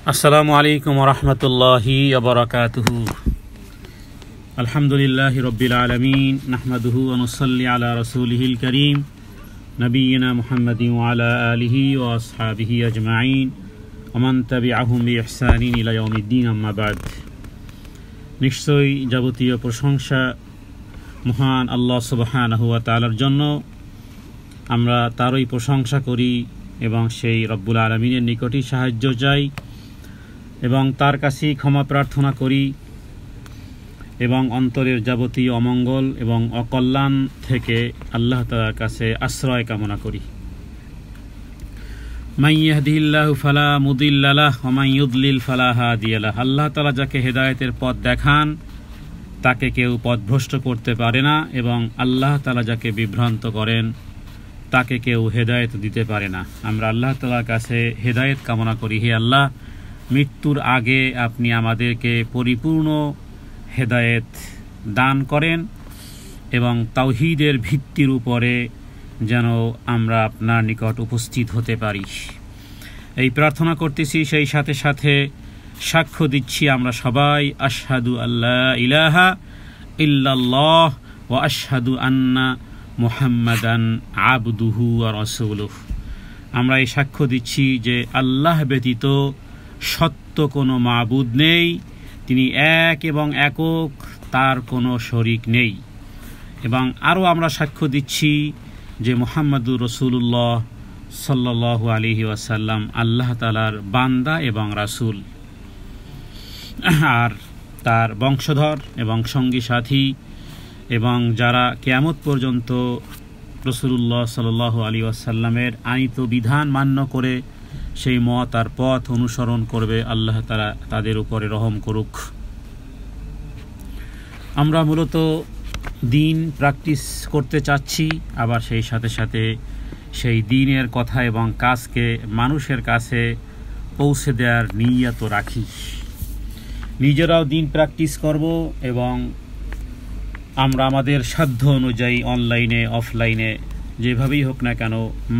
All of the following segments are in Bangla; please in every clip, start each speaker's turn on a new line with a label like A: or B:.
A: আসসালামু আলাইকুম ওয়া রাহমাতুল্লাহি ওয়া বারাকাতুহু। আলহামদুলিল্লাহি রাব্বিল আলামিন, নাহমাদুহু ওয়া নুসাল্লি আলা রাসূলিহিল কারীম নবিয়িনা মুহাম্মাদিন ওয়া আলা আলিহি ওয়া আসহাবিহি আজমাইন ওয়া মান তাবিআহুম বিইহসানিন ইলা ইয়াউমিদ্দিন, আম্মা বা'দ। নিশ্চয়ই যাবতীয় প্রশংসা মহান আল্লাহ সুবহানাহু ওয়া তাআলার জন্য। আমরা তারই প্রশংসা করি এবং সেই রব্বুল আলামিনের নিকটই সাহায্য চাই এবং তার কাছেই ক্ষমা প্রার্থনা করি এবং অন্তরের যাবতীয় অমঙ্গল এবং অকল্যাণ থেকে আল্লাহ তাআলার কাছে আশ্রয় কামনা করি। মান ইয়াহদিহিল্লাহু ফালা মুদিল্লা লাহু ওয়া মান ইউদ্লিল ফালা হাদিয়া লাহু। আল্লাহ তাআলা যাকে হেদায়েতের পথ দেখান তাকে কেউ পথভ্রষ্ট করতে পারে না, এবং আল্লাহ তাআলা যাকে বিভ্রান্ত করেন তাকে কেউ হেদায়েত দিতে পারে না। আমরা আল্লাহ তাআলার কাছে হেদায়েত কামনা করি। হে আল্লাহ, মৃত্যুর আগে আপনি আমাদেরকে পরিপূর্ণ হেদায়েত দান করেন এবং তাওহীদের ভিত্তির উপরে যেন আমরা আপনার নিকট উপস্থিত হতে পারি, এই প্রার্থনা করতেছি। সেই সাথে সাথে সাক্ষ্য দিচ্ছি আমরা সবাই আশহাদু আল্লা ইলাহা ইল্লাল্লাহ ওয়া আশহাদু আন্না মুহাম্মাদান আবদুহু ওয়া রাসূলুহু। আমরা এই সাক্ষ্য দিচ্ছি যে আল্লাহ ব্যতীত সত্য কোনো মাবুদ নেই, তিনি এক এবং একক, তার কোনো শরীক নেই। এবং আরও আমরা সাক্ষ্য দিচ্ছি যে মুহাম্মাদুর রাসূলুল্লাহ সাল্লাল্লাহু আলাইহি ওয়াসাল্লাম আল্লাহ তাআলার বান্দা এবং রাসূল, আর তার বংশধর এবং সঙ্গী সাথী, এবং যারা কিয়ামত পর্যন্ত রাসূলুল্লাহ সাল্লাল্লাহু আলাইহি ওয়াসাল্লামের আনিত বিধান মান্য করে সেই মত আর পথ অনুসরণ করবে, আল্লাহ তাআলা তাদের উপরে রহম করুক। আমরা মূলত দিন প্র্যাকটিস করতে চাচ্ছি, আবার সেই সাথে সাথে সেই দিনের কথা এবং কাজকে মানুষের কাছে পৌঁছে দেওয়ার নিয়ত রাখি। নিজেরাও দিন প্র্যাকটিস করব এবং আমরা আমাদের সাধ্য অনুযায়ী অনলাইনে অফলাইনে যেভাবেই হোক না কেন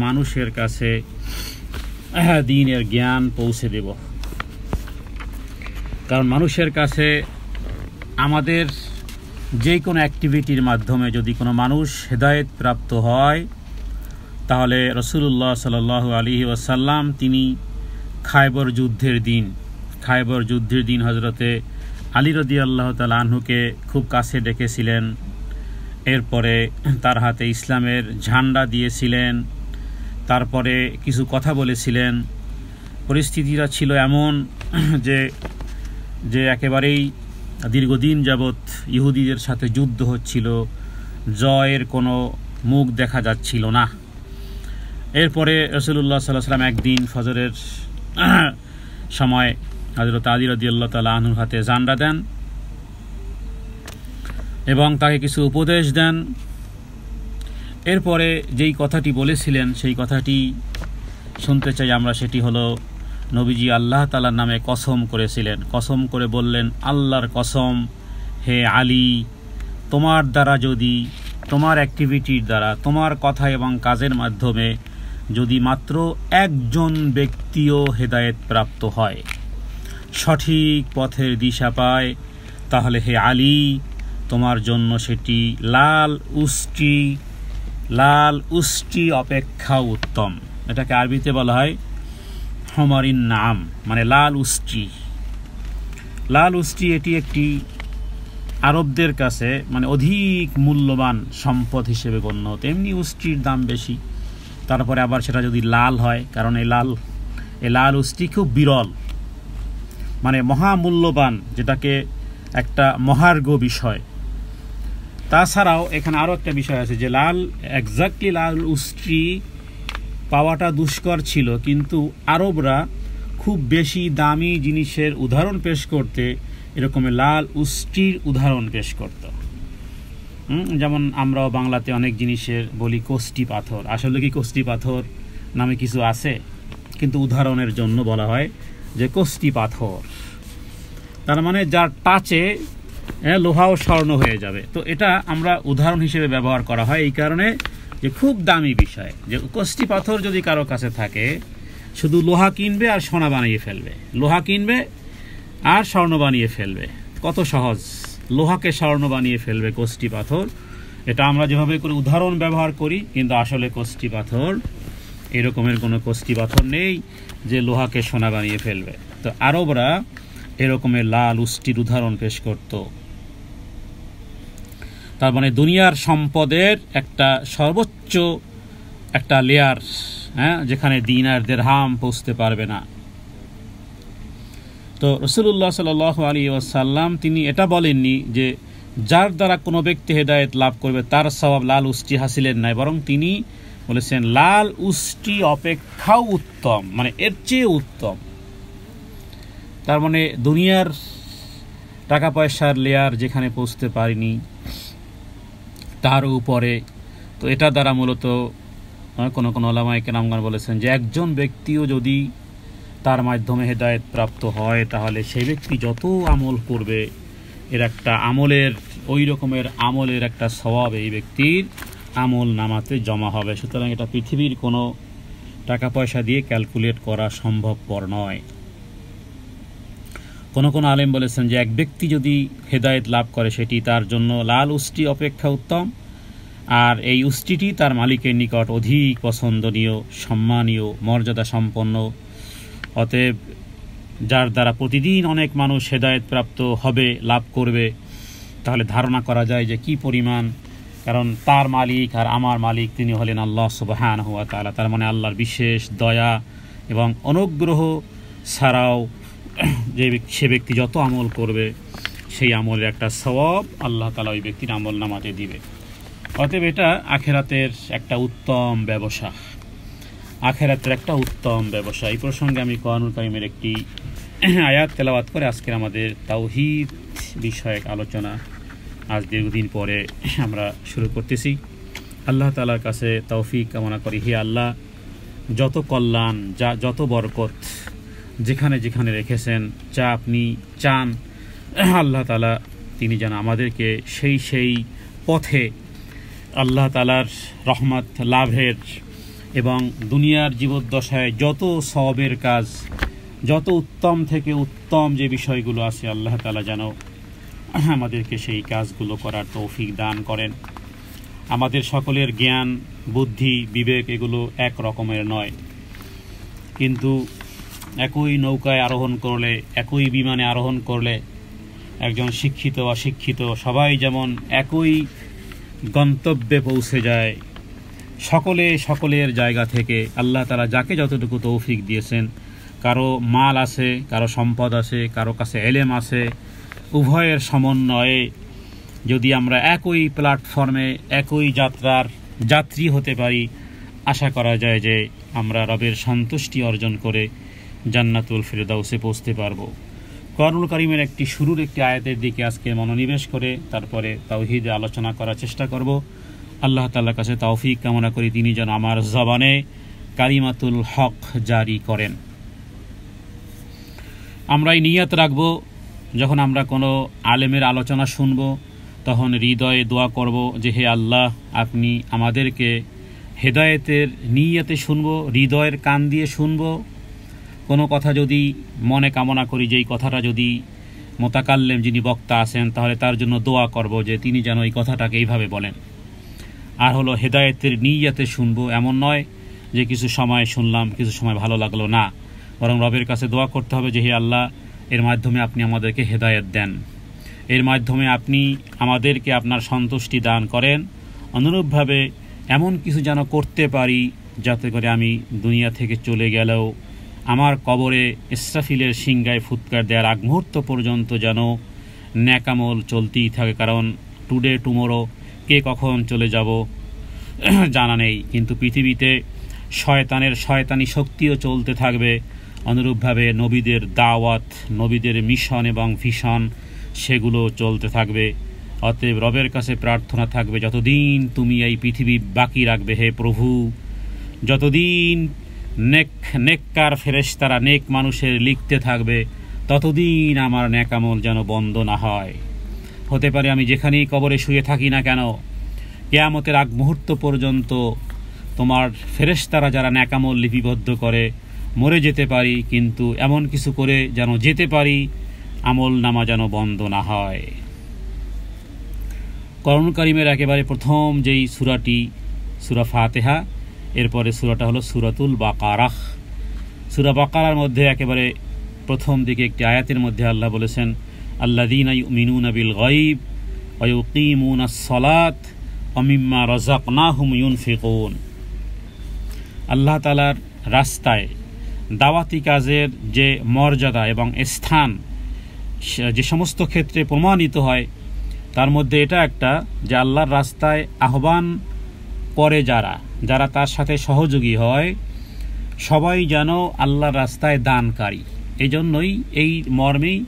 A: মানুষের কাছে দ্বীনের জ্ঞান পৌঁছে দেব। কারণ মানুষের কাছে আমাদের যে কোনো অ্যাক্টিভিটির মাধ্যমে যদি কোনো মানুষ হেদায়েত প্রাপ্ত হয়, তাহলে রাসূলুল্লাহ সাল্লাল্লাহু আলাইহি ওয়াসাল্লাম তিনি খায়বর যুদ্ধের দিন হযরতে আলী রাদিয়াল্লাহু তাআলা আনহুকে খুব কাছে ডেকেছিলেন। এরপরে তার হাতে ইসলামের ঝান্ডা দিয়েছিলেন, তারপরে কিছু কথা বলেছিলেন। পরিস্থিতিটা ছিল এমন যে একেবারেই দীর্ঘদিন যাবৎ ইহুদিদের সাথে যুদ্ধ হচ্ছিল, জয়ের কোনো মুখ দেখা যাচ্ছিল না। এরপরে রাসূলুল্লাহ সাল্লাল্লাহু আলাইহি ওয়াসাল্লাম একদিন ফজরের সময় হযরত আলী রাদিয়াল্লাহু তাআলা আনহুর হাতে ঝান্ডা দেন এবং তাকে কিছু উপদেশ দেন। এরপরে যেই কথাটি বলেছিলেন সেই কথাটি শুনতে চাই আমরা। সেটি হলো, নবীজি আল্লাহ তাআলার নামে কসম করেছিলেন, কসম করে বললেন, আল্লাহর কসম, হে আলী, তোমার দ্বারা যদি, তোমার অ্যাক্টিভিটির দ্বারা, তোমার কথা এবং কাজের মাধ্যমে যদি মাত্র একজন ব্যক্তিও হেদায়েত প্রাপ্ত হয়, সঠিক পথের দিশা পায়, তাহলে হে আলী, তোমার জন্য সেটি লাল উষ্টি অপেক্ষাও উত্তম। এটাকে আরবিতে বলা হয় হমারিন নাম, মানে লাল উষ্টি। এটি একটি আরবদের কাছে মানে অধিক মূল্যবান সম্পদ হিসেবে গণ্য হতো। এমনি উষ্টির দাম বেশি, তারপরে আবার সেটা যদি লাল হয়, কারণ এই লাল উষ্টি খুব বিরল, মানে মহামূল্যবান, যেটাকে একটা মহার্ঘ বিষয়। তাছাড়াও এখানে আরও একটা বিষয় আছে যে এক্স্যাক্টলি লাল উষ্টি পাওয়াটা দুষ্কর ছিল, কিন্তু আরবরা খুব বেশি দামি জিনিসের উদাহরণ পেশ করতে এরকম লাল উষ্টির উদাহরণ পেশ করত। যেমন আমরাও বাংলাতে অনেক জিনিসের বলি কোষ্টি পাথর, আসলে কি কোষ্টি পাথর নামে কিছু আছে, কিন্তু উদাহরণের জন্য বলা হয় যে কোষ্টি পাথর, তার মানে যার টাচে লোহাও স্বর্ণ হয়ে যাবে। তো এটা আমরা উদাহরণ হিসেবে ব্যবহার করা হয় এই কারণে যে খুব দামি বিষয়, যে কোষ্টি পাথর যদি কারো কাছে থাকে শুধু লোহা কিনবে আর সোনা বানিয়ে ফেলবে, লোহা কিনবে আর স্বর্ণ বানিয়ে ফেলবে। কত সহজ, লোহাকে স্বর্ণ বানিয়ে ফেলবে কষ্টি পাথর। এটা আমরা যেভাবে করে উদাহরণ ব্যবহার করি, কিন্তু আসলে কষ্টি পাথর এরকমের কোনো কষ্টি পাথর নেই যে লোহাকে সোনা বানিয়ে ফেলবে। তো আরবরা এরকমের লাল উষ্টির উদাহরণ পেশ করত। তার মানে দুনিয়ার সম্পদের একটা সর্বোচ্চ একটা লেয়ার, যেখানে দিনার দিরহাম পৌঁছতে পারবে না। তো রাসূলুল্লাহ সাল্লাল্লাহু আলাইহি ওয়াসাল্লাম তিনি এটা বলেননি যে যার দ্বারা কোনো ব্যক্তি হেদায়েত লাভ করবে তার সওয়াব লাল উষ্টি হাসিলের নাই, বরং তিনি বলেছেন লাল উষ্টি অপেক্ষাও উত্তম, মানে এর চেয়ে উত্তম। তার মানে দুনিয়ার টাকা পয়সার লেয়ার যেখানে পৌঁছতে পারিনি তার উপরে। তো এটা দ্বারা মূলত কোনো ওলামায়ে কেরামগণ বলেছেন যে একজন ব্যক্তিও যদি তার মাধ্যমে হেদায়েত প্রাপ্ত হয়, তাহলে সেই ব্যক্তি যত আমল করবে এর একটা আমলের, ওই রকমের আমলের একটা সওয়াব এই ব্যক্তির আমল নামাতে জমা হবে। সুতরাং এটা পৃথিবীর কোনো টাকা পয়সা দিয়ে ক্যালকুলেট করা সম্ভবপর নয়। কোন আলেম বলেছেন যে এক ব্যক্তি যদি হেদায়েত লাভ করে সেটি তার জন্য লাল উষ্টি অপেক্ষা উত্তম, আর এই উষ্টিটি তার মালিকের নিকট অধিক পছন্দনীয়, সম্মানীয়, মর্যাদা সম্পন্ন। অতএব যার দ্বারা প্রতিদিন অনেক মানুষ হেদায়েত প্রাপ্ত হবে, লাভ করবে, তাহলে ধারণা করা যায় যে কি পরিমাণ, কারণ তার মালিক আর আমার মালিক তিনি হলেন আল্লাহ সুবহানাহু ওয়া তাআলা। তার মানে আল্লাহর বিশেষ দয়া এবং অনুগ্রহ ছাড়াও সে ব্যক্তি যত আমল করবে সেই আমলের একটা সওয়াব আল্লাহ তাআলা ওই ব্যক্তির আমল নামাতে দিবে। অতএব এটা আখিরাতের একটা উত্তম ব্যবসা, আখিরাতের একটা উত্তম ব্যবসা। এই প্রসঙ্গে আমি কোরআনুল কারীমের একটি আয়াত তেলাওয়াত করে আজকের আমাদের তাওহীদ বিষয়ক আলোচনা আজ দীর্ঘদিন পরে আমরা শুরু করতেছি। আল্লাহ তাআলার কাছে তৌফিক কামনা করি, হে আল্লাহ যত কল্যাণ, যত বরকত যেখানে যেখানে রেখেছেন, যা আপনি চান আল্লাহ তাআলা তিনি যেন আমাদেরকে সেই পথে আল্লাহ তাআলার রহমত লাভের এবং দুনিয়ার জীবদ্দশায় যত সওয়াবের কাজ, যত উত্তম থেকে উত্তম যে বিষয়গুলো আছে আল্লাহ তাআলা যেন আমাদেরকে সেই কাজগুলো করার তৌফিক দান করেন। আমাদের সকলের জ্ঞান, বুদ্ধি, বিবেক এগুলো এক রকমের নয়, কিন্তু একই নৌকায় আরোহণ করলে, একই বিমানে আরোহণ করলে একজন শিক্ষিত অশিক্ষিত সবাই যেমন একই গন্তব্যে পৌঁছে যায়, সকলের জায়গা থেকে আল্লাহ তাআলা যাকে যতটুকু তৌফিক দিয়েছেন, কারো মাল আছে, কারো সম্পদ আছে, কারো কাছে এলেম আছে, উভয়ের সমন্বয়ে যদি আমরা একই প্ল্যাটফর্মে একই যাত্রার যাত্রী হতে পারি, আশা করা যায় যে আমরা রবের সন্তুষ্টি অর্জন করে জান্নাতুল ফিরদাউসে পৌঁছতে পারবো। কোরআনুল কারীমের একটি শুরুর একটি আয়াতের দিকে আজকে মনোনিবেশ করে তারপরে তাওহীদে আলোচনা করার চেষ্টা করব। আল্লাহ তাআলার কাছে তৌফিক কামনা করি তিনি যেন আমার জবানে কালিমাতুল হক জারি করেন। আমরা এই নিয়ত রাখবো, যখন আমরা কোনো আলেমের আলোচনা শুনব তখন হৃদয়ে দোয়া করব যে হে আল্লাহ আপনি আমাদেরকে হেদায়েতের নিয়তে শুনব, হৃদয়ের কান দিয়ে শুনব। কোনো কথা যদি মনে কামনা করি যে এই কথাটা যদি মোতাকাল্লেম যিনি বক্তা আছেন তাহলে তার জন্য দোয়া করব যে তিনি যেন এই কথাটাকে এইভাবে বলেন। আর হলো হেদায়েতের নিয়তে শুনব, এমন নয় যে কিছু সময় শুনলাম, কিছু সময় ভালো লাগলো না, বরং রবের কাছে দোয়া করতে হবে যে হে আল্লাহ এর মাধ্যমে আপনি আমাদেরকে হেদায়েত দেন, এর মাধ্যমে আপনি আমাদেরকে আপনার সন্তুষ্টি দান করেন। অনুরূপভাবে এমন কিছু যেন করতে পারি যাতে করে আমি দুনিয়া থেকে চলে গেলেও আমার কবরে ইসরাফিলের সিংগায় ফুৎকার দেওয়ার আগ মুহূর্ত পর্যন্ত যেন ন্যাকামল চলতেই থাকে, কারণ টুডে টুমোরো কে কখন চলে যাব জানা নেই। কিন্তু পৃথিবীতে শয়তানের শয়তানি শক্তিও চলতে থাকবে, অনুরূপভাবে নবীদের দাওয়াত, নবীদের মিশন এবং ভিশন সেগুলো চলতে থাকবে। অতএব রবের কাছে প্রার্থনা থাকবে যতদিন তুমি এই পৃথিবী বাকি রাখবে হে প্রভু, যতদিন নেককার ফেরেশতারা নেক মানুষের লিখতে থাকবে ততদিন আমার নেকামল যেন বন্ধ না হয়। হতে পারে আমি যেখানেই কবরে শুয়ে থাকি না কেন, কিয়ামতের আগ মুহূর্ত পর্যন্ত তোমার ফেরেশতারা যারা নেকামল লিপিবদ্ধ করে মরে যেতে পারি, কিন্তু এমন কিছু করে যেন যেতে পারি আমল নামা যেন বন্ধ না হয়। কোরআন কারীমের একেবারে প্রথম যেই সূরাটি সূরা ফাতিহা, এরপরে সূরাটা হলো সূরাতুল বাকারাহ। সূরা বাকারার মধ্যে একেবারে প্রথম দিকে একটি আয়াতের মধ্যে আল্লাহ বলেছেন, আল্লাযীনা ইউমিনুনা বিল গায়ব ওয়া ইউকিমুনাস সালাত ওয়া মিম্মা রাযাকনাহুম ইউনফিকুন। আল্লাহ তাআলার রাস্তায় দাওয়াতি কাজের যে মর্যাদা এবং স্থান যে সমস্ত ক্ষেত্রে প্রমাণিত হয়, তার মধ্যে এটা একটা যে আল্লাহর রাস্তায় আহ্বান করে যারা তার সাথে সহযোগী হয়, সবাই যেন আল্লাহর রাস্তায় দানকারী। এই জন্যই এই মর্মেই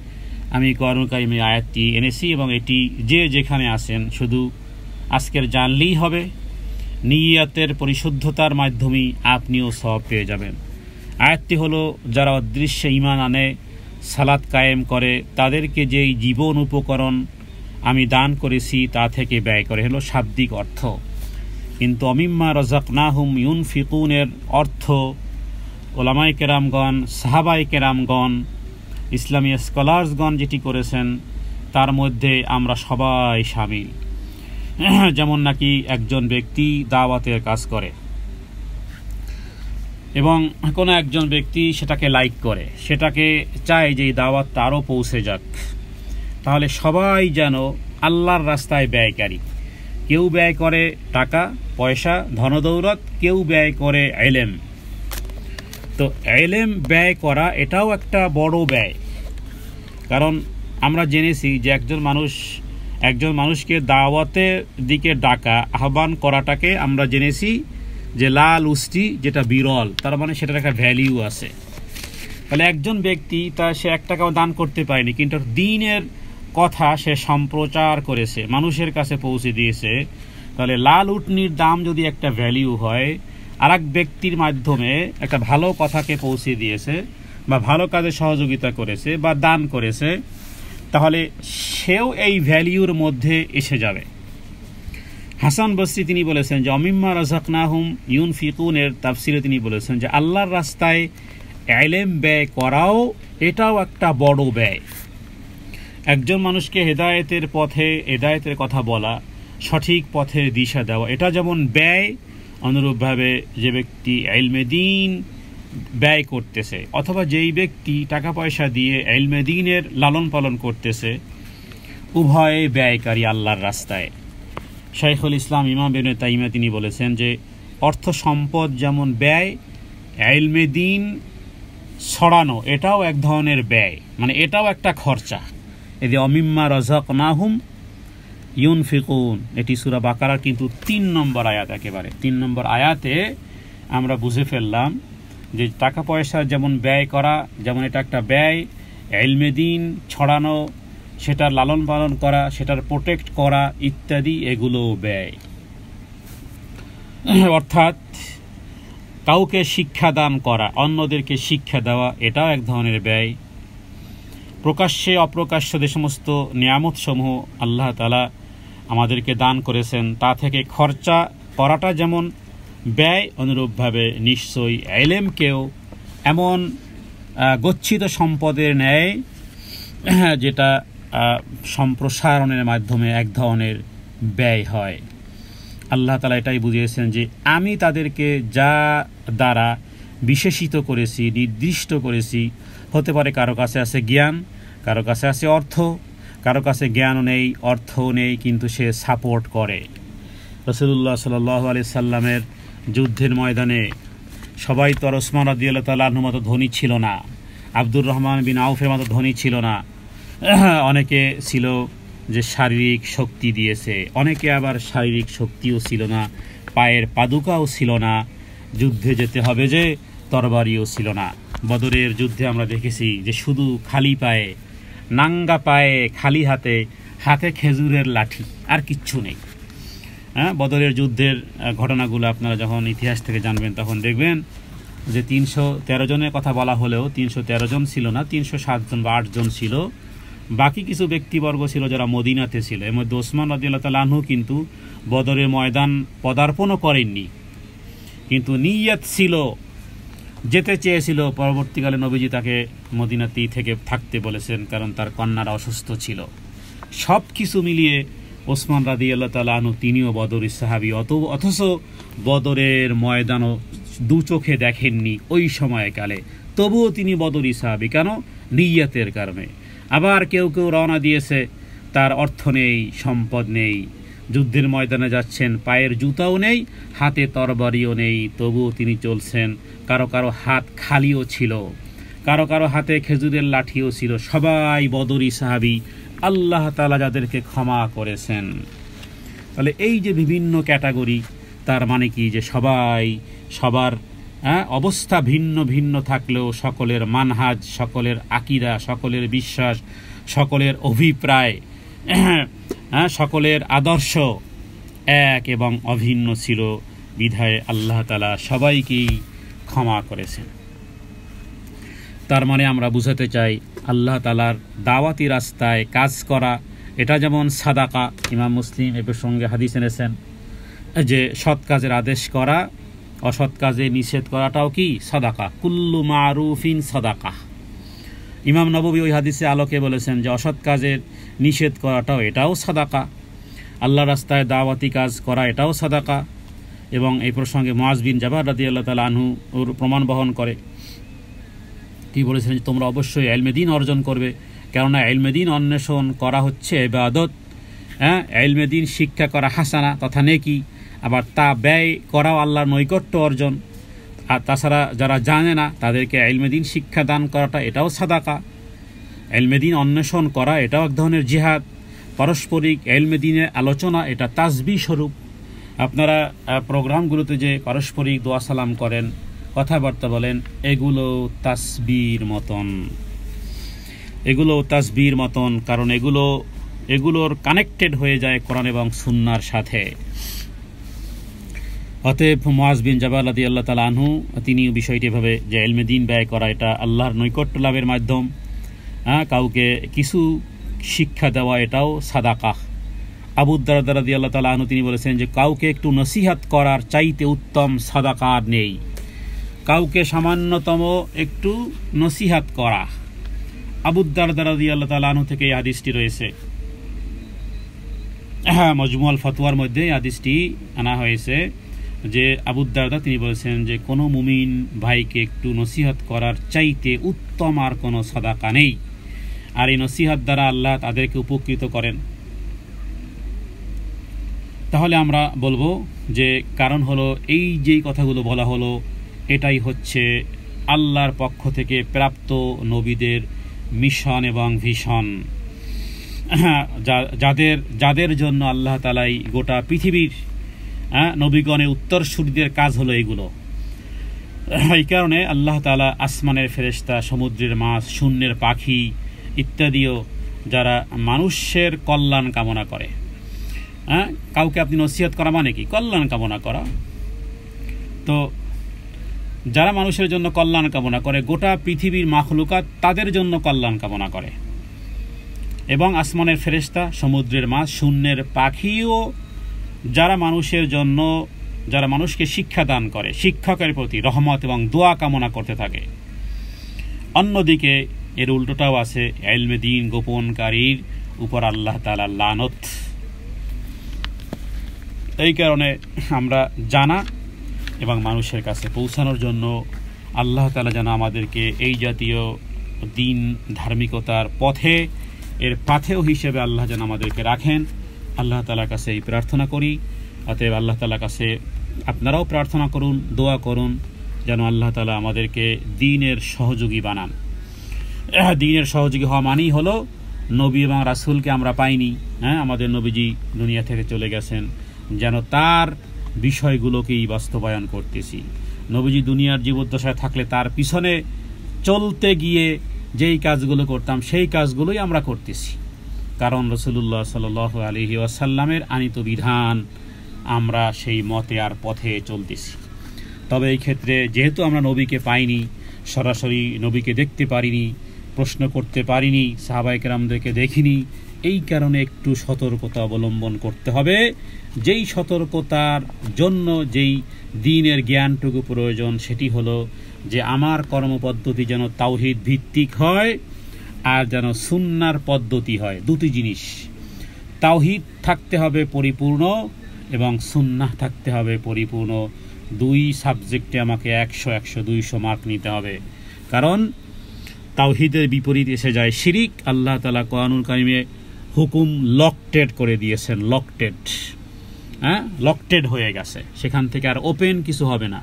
A: আমি কোরআন কারীমে আয়াতটি এনেছি, এবং এটি যে যেখানে আছেন শুধু আজকের জানলেই হবে, নিয়তের পরিশুদ্ধতার মাধ্যমেই আপনিও সওয়াব পেয়ে যাবেন। আয়াতটি হলো, যারা অদৃশ্যে ঈমান আনে, সালাত কায়েম করে, তাদেরকে যেই জীবন উপকরণ আমি দান করেছি তা থেকে ব্যয় করে, হলো শাব্দিক অর্থ। কিন্তু অমিম্মা রাযাকনাহুম ইউনফিকুনের অর্থ ওলামায়ে কেরামগণ, সাহাবায়ে কেরামগণ, ইসলামী স্কলার্সগণ যেটি করেছেন তার মধ্যে আমরা সবাই শামিল। যেমন নাকি একজন ব্যক্তি দাওয়াতের কাজ করে এবং কোনো একজন ব্যক্তি সেটাকে লাইক করে, সেটাকে চায় যে এই দাওয়াতটা আরও পৌঁছে যাক, তাহলে সবাই যেন আল্লাহর রাস্তায় ব্যয়কারী। কেউ ব্যয় করে টাকা পয়সা ধনদৌলত, কেউ ব্যয় করে ইলম। তো ইলম ব্যয় করা এটাও একটা বড় ব্যয়, কারণ আমরা জেনেছি যে একজন মানুষকে দাওয়াতের দিকে ডাকা, আহ্বান করাটাকে আমরা জেনেছি যে লাল উস্তি, যেটা বিরল, তার মানে সেটার একটা ভ্যালিউ আছে। তাহলে একজন ব্যক্তি সে 1 টাকাও দান করতে পারেনি, কিন্তু দ্বীনের কথা সে সম্প্রচার করেছে, মানুষের কাছে পৌঁছে দিয়েছে। তাহলে লাল উটনির দাম যদি একটা ভ্যালিউ হয়, আর এক ব্যক্তির মাধ্যমে একটা ভালো কথাকে পৌঁছে দিয়েছে বা ভালো কাজে সহযোগিতা করেছে বা দান করেছে, তাহলে সেও এই ভ্যালিউর মধ্যে এসে যাবে। হাসান বসরি তিনি বলেছেন যে অমিম্মা রাযাকনাহুম ইউনফিকুনের তাফসিরে তিনি বলেছেন যে আল্লাহর রাস্তায় ইলম ব্যয় করাও এটাও একটা বড় ব্যয়। একজন মানুষকে হেদায়েতের কথা বলা, সঠিক পথের দিশা দেওয়া, এটা যেমন ব্যয়, অনুরূপভাবে যে ব্যক্তি ইলমে দ্বীন ব্যয় করতেছে, অথবা যেই ব্যক্তি টাকা পয়সা দিয়ে ইলমে দ্বীনের লালন পালন করতেছে, উভয়ে ব্যয়কারী আল্লাহর রাস্তায়। শাইখুল ইসলাম ইমাম ইবনে তাইমিয়া তিনি বলেছেন যে অর্থ সম্পদ যেমন ব্যয়, ইলমে দ্বীন ছড়ানো এটাও এক ধরনের ব্যয়, মানে এটাও একটা খরচা। এই যে অমিম্মা রাযাকনাহুম ইউনফিকুন, এটি সূরা বাকারার কিন্তু 3 নম্বর আয়াত। একেবারে 3 নম্বর আয়াতে আমরা বুঝে ফেললাম যে টাকা পয়সা যেমন ব্যয় করা, যেমন এটা একটা ব্যয়, ইলমে দ্বীন ছড়ানো, সেটার লালন পালন করা, সেটার প্রোটেক্ট করা ইত্যাদি, এগুলোও ব্যয়। অর্থাৎ কাউকে শিক্ষা দান করা, অন্যদেরকে শিক্ষা দেওয়া, এটাও এক ধরনের ব্যয়। প্রকাশ্যে অপ্রকাশ্য যে সমস্ত নিয়ামত সমূহ আল্লাহ তাআলা আমাদেরকে দান করেছেন, তা থেকে খরচা করাটা যেমন ব্যয়, অনুরূপভাবে নিশ্চয়ই ইলমকেও এমন গচ্ছিত সম্পদের ন্যায়, যেটা সম্প্রসারণের মাধ্যমে এক ধরনের ব্যয় হয়। আল্লাহ তাআলা এটাই বুঝিয়েছেন যে আমি তাদেরকে যা দ্বারা বিশেষিত করেছি, নির্দিষ্ট করেছি, হতে পারে কারো কাছে আছে জ্ঞান, কারো কাছে আছে অর্থ, কারো কাছে জ্ঞানও নেই, অর্থও নেই, কিন্তু সে সাপোর্ট করে। রাসূলুল্লাহ সাল্লাল্লাহু আলাইহি সাল্লামের যুদ্ধের ময়দানে সবাই তো আর ওসমান রাদিয়াল্লাহু তাআলা আনহুর মতো ধনী ছিল না, আব্দুর রহমান বিন আউফের মতো ধনী ছিল না। অনেকে ছিল যে শারীরিক শক্তি দিয়েছে, অনেকে আবার শারীরিক শক্তিও ছিল না, পায়ের পাদুকাও ছিল না, যুদ্ধে যেতে হবে যে তরবারিও ছিল না। বদরের যুদ্ধে আমরা দেখেছি যে শুধু খালি পায়ে, নাঙ্গা পায়ে, খালি হাতে, হাতে খেজুরের লাঠি, আর কিচ্ছু নেই। বদরের যুদ্ধের ঘটনাগুলো আপনারা যখন ইতিহাস থেকে জানবেন তখন দেখবেন যে 313 জনের কথা বলা হলেও 313 জন ছিল না, 307 জন বা 8 জন ছিল। বাকি কিছু ব্যক্তিবর্গ ছিল যারা মদিনাতে ছিল। এর মধ্যে ওসমান রাদিয়াল্লাহু তাআলা আনহু কিন্তু বদরের ময়দান পদার্পণও করেননি, কিন্তু নিয়ত ছিল যেতে চেয়েছিল, পরবর্তীকালে নবীজি তাকে মদিনাতেই থেকে থাকতে বলেছেন, কারণ তার কন্যারা অসুস্থ ছিল। সব কিছু মিলিয়ে ওসমান রাদিয়াল্লাহু তাআলা আনহু তিনিও বদরি সাহাবী, অথচ বদরের ময়দানও দু চোখে দেখেননি ওই সময়কালে, তবুও তিনি বদরি সাহাবী। কেন? নিয়তের কারণে। আবার কেউ কেউ রওনা দিয়েছে, তার অর্থ নেই, সম্পদ নেই, যুদ্ধের ময়দানে যাচ্ছেন, পায়ের জুতাও নেই, হাতে তরবারিও নেই, তবুও তিনি চলছেন। কারো কারো হাত খালিও ছিল, কারো কারো হাতে খেজুরের লাঠিও ছিল। সবাই বদরি সাহাবী, আল্লাহ তাআলা যাদেরকে ক্ষমা করেছেন। তাহলে এই যে বিভিন্ন ক্যাটাগরি, তার মানে কি যে সবার অবস্থা ভিন্ন ভিন্ন থাকলেও সকলের মানহাজ, সকলের আকীদা, সকলের বিশ্বাস, সকলের অভিপ্রায়, সকলের আদর্শ এক এবং অভিন্ন ছিল। বিধায় আল্লাহ তাআলা সবাইকেই ক্ষমা করেছেন। তার মানে আমরা বুঝাতে চাই, আল্লাহ তাআলার দাওয়াতি রাস্তায় কাজ করা এটা যেমন সাদাকা। ইমাম মুসলিম এ প্রসঙ্গে হাদিস এনেছেন যে সৎ কাজের আদেশ করা, অসৎ কাজে নিষেধ করাটাও কি সাদাকা। কুল্লু মারুফিন সাদাকা। ইমাম নববী ওই হাদিসে আলোকে বলেছেন যে অসৎ কাজের নিষেধ করাটাও এটাও সাদাকা, আল্লাহ রাস্তায় দাওয়াতি কাজ করা এটাও সাদাকা। এবং এই প্রসঙ্গে মুআজ বিন জাবাল রাদিয়াল্লাহু তাআলা আনহু ওর প্রমাণ বহন করে, তিনি বলেছিলেন যে তোমরা অবশ্যই ইলমে দ্বীন অর্জন করবে, কেননা ইলমে দ্বীন অন্বেষণ করা হচ্ছে ইবাদত। ইলমে দ্বীন শিক্ষা করা হাসানা তথা নেকি, আবার তা ব্যয় করাও আল্লাহর নৈকট্য অর্জন। আর তাছাড়া যারা জানে না তাদেরকে ইলমে দ্বীন শিক্ষা দান করাটা এটাও সাদাকা। ইলমে দ্বীন অন্বেষণ করা এটাও এক ধরনের জিহাদ। পারস্পরিক ইলমে দ্বীনের আলোচনা এটা তাসবিহ স্বরূপ। আপনারা প্রোগ্রামগুলোতে যে পারস্পরিক দোয়া সালাম করেন, কথাবার্তা বলেন, এগুলো তাসবিহর মতন, কারণ এগুলোর কানেক্টেড হয়ে যায় কোরআন এবং সুন্নাহর সাথে। অতএব মুআজ বিন জাবাল রাদিয়াল্লাহু তাআলা আনহু তিনি বিষয়টি এভাবে যে ইলমে দ্বীন ব্যয় করা এটা আল্লাহর নৈকট্য লাভের মাধ্যম। কাউকে কিছু শিক্ষা দেওয়া এটাও সাদাকা। আবু দারদা রাদিয়াল্লাহু তাআলা আনহু তিনি বলেছেন যে কাউকে একটু নসিহত করার চাইতে উত্তম সাদাকা আর নেই। কাউকে সামান্যতম একটু নসিহত করা। আবু দারদা রাদিয়াল্লাহু তাআলা আনহু থেকে এই হাদিসটি রয়েছে। মজমুআল ফতোয়ার মধ্যে এই হাদিসটি আনা হয়েছে যে আবু দারদা তিনি বলেছেন যে কোনো মুমিন ভাইকে একটু নসিহত করার চাইতে উত্তম আর কোনো সাদাকা নেই। আর এই নসিহত দ্বারা আল্লাহ তাদেরকে উপকৃত করেন। তাহলে আমরা বলবো যে কারণ হলো এই যেই কথাগুলো বলা হলো এটাই হচ্ছে আল্লাহর পক্ষ থেকে প্রাপ্ত নবীদের মিশন এবং ভিশন, যাদের জন্য আল্লাহ তাআলাই গোটা পৃথিবীর নবীগণের উত্তরসূরিদের কাজ হলো এগুলো। এই কারণে আল্লাহ তাআলা আসমানের ফেরেশতা, সমুদ্রের মাছ, শূন্যের পাখি ইত্যাদিও যারা মানুষের কল্যাণ কামনা করে, কাউকে আপনি নসিহত করা মানে কি? কল্যাণ কামনা করা। তো যারা মানুষের জন্য কল্যাণ কামনা করে, গোটা পৃথিবীর মাখলুকাত তাদের জন্য কল্যাণ কামনা করে। এবং আসমানের ফেরেশতা, সমুদ্রের মাছ, শূন্যের পাখিও যারা মানুষের জন্য, যারা মানুষকে শিক্ষা দান করে, শিক্ষকের প্রতি রহমত এবং দোয়া কামনা করতে থাকে। অন্যদিকে এর উল্টোটাও আছে, ইলমে দ্বীন গোপনকারীর উপর আল্লাহ তাআলার লানত। এই কারণে আমরা জানা এবং মানুষের কাছে পৌঁছানোর জন্য আল্লাহ তাআলা যেন আমাদেরকে এই জাতীয় দ্বীন ধার্মিকতার পথে, এর পাথেয় হিসেবে আল্লাহ যেন আমাদেরকে রাখেন, আল্লাহ তাআলার কাছে এই প্রার্থনা করি। অতএব আল্লাহ তাআলার কাছে আপনারাও প্রার্থনা করুন, দোয়া করুন যেন আল্লাহ তাআলা আমাদেরকে দ্বীনের সহযোগী বানান। দ্বীনের সহযোগী হওয়া মানেই হলো নবী এবং রাসূলকে আমরা পাইনি, আমাদের নবীজি দুনিয়া থেকে চলে গেছেন, যেন তার বিষয়গুলোকেই বাস্তবায়ন করতেছি। নবীজি দুনিয়ার জীবদ্দশায় থাকলে তার পিছনে চলতে গিয়ে যেই কাজগুলো করতাম সেই কাজগুলোই আমরা করতেছি, কারণ রাসূলুল্লাহ সাল্লাল্লাহু আলাইহি ওয়াসাল্লামের আনিত বিধান আমরা সেই মতে আর পথে চলতেছি। তবে এই ক্ষেত্রে যেহেতু আমরা নবীকে পাইনি, সরাসরি নবীকে দেখতে পারিনি, প্রশ্ন করতে পারিনি, সাহাবায়ে কেরামদেরকে দেখিনি, এই কারণে একটু সতর্কতা অবলম্বন করতে হবে। যেই সতর্কতার জন্য যেই দ্বীনের জ্ঞানটুকু প্রয়োজন সেটি হলো যে আমার কর্মপদ্ধতি যেন তাওহীদ ভিত্তিক হয় আর যেন সুন্নাহর পদ্ধতি হয়। দুটি জিনিস, তাওহীদ থাকতে হবে পরিপূর্ণ এবং সুন্নাহ থাকতে হবে পরিপূর্ণ। দুই সাবজেক্টে আমাকে 100-200 মার্ক নিতে হবে, কারণ তাওহীদের বিপরীত এসে যায় শিরিক। আল্লাহ তাআলা কোরআনুল কারীমে হুকুম লকটেড করে দিয়েছেন, লকটেড হয়ে গেছে, সেখান থেকে আর ওপেন কিছু হবে না,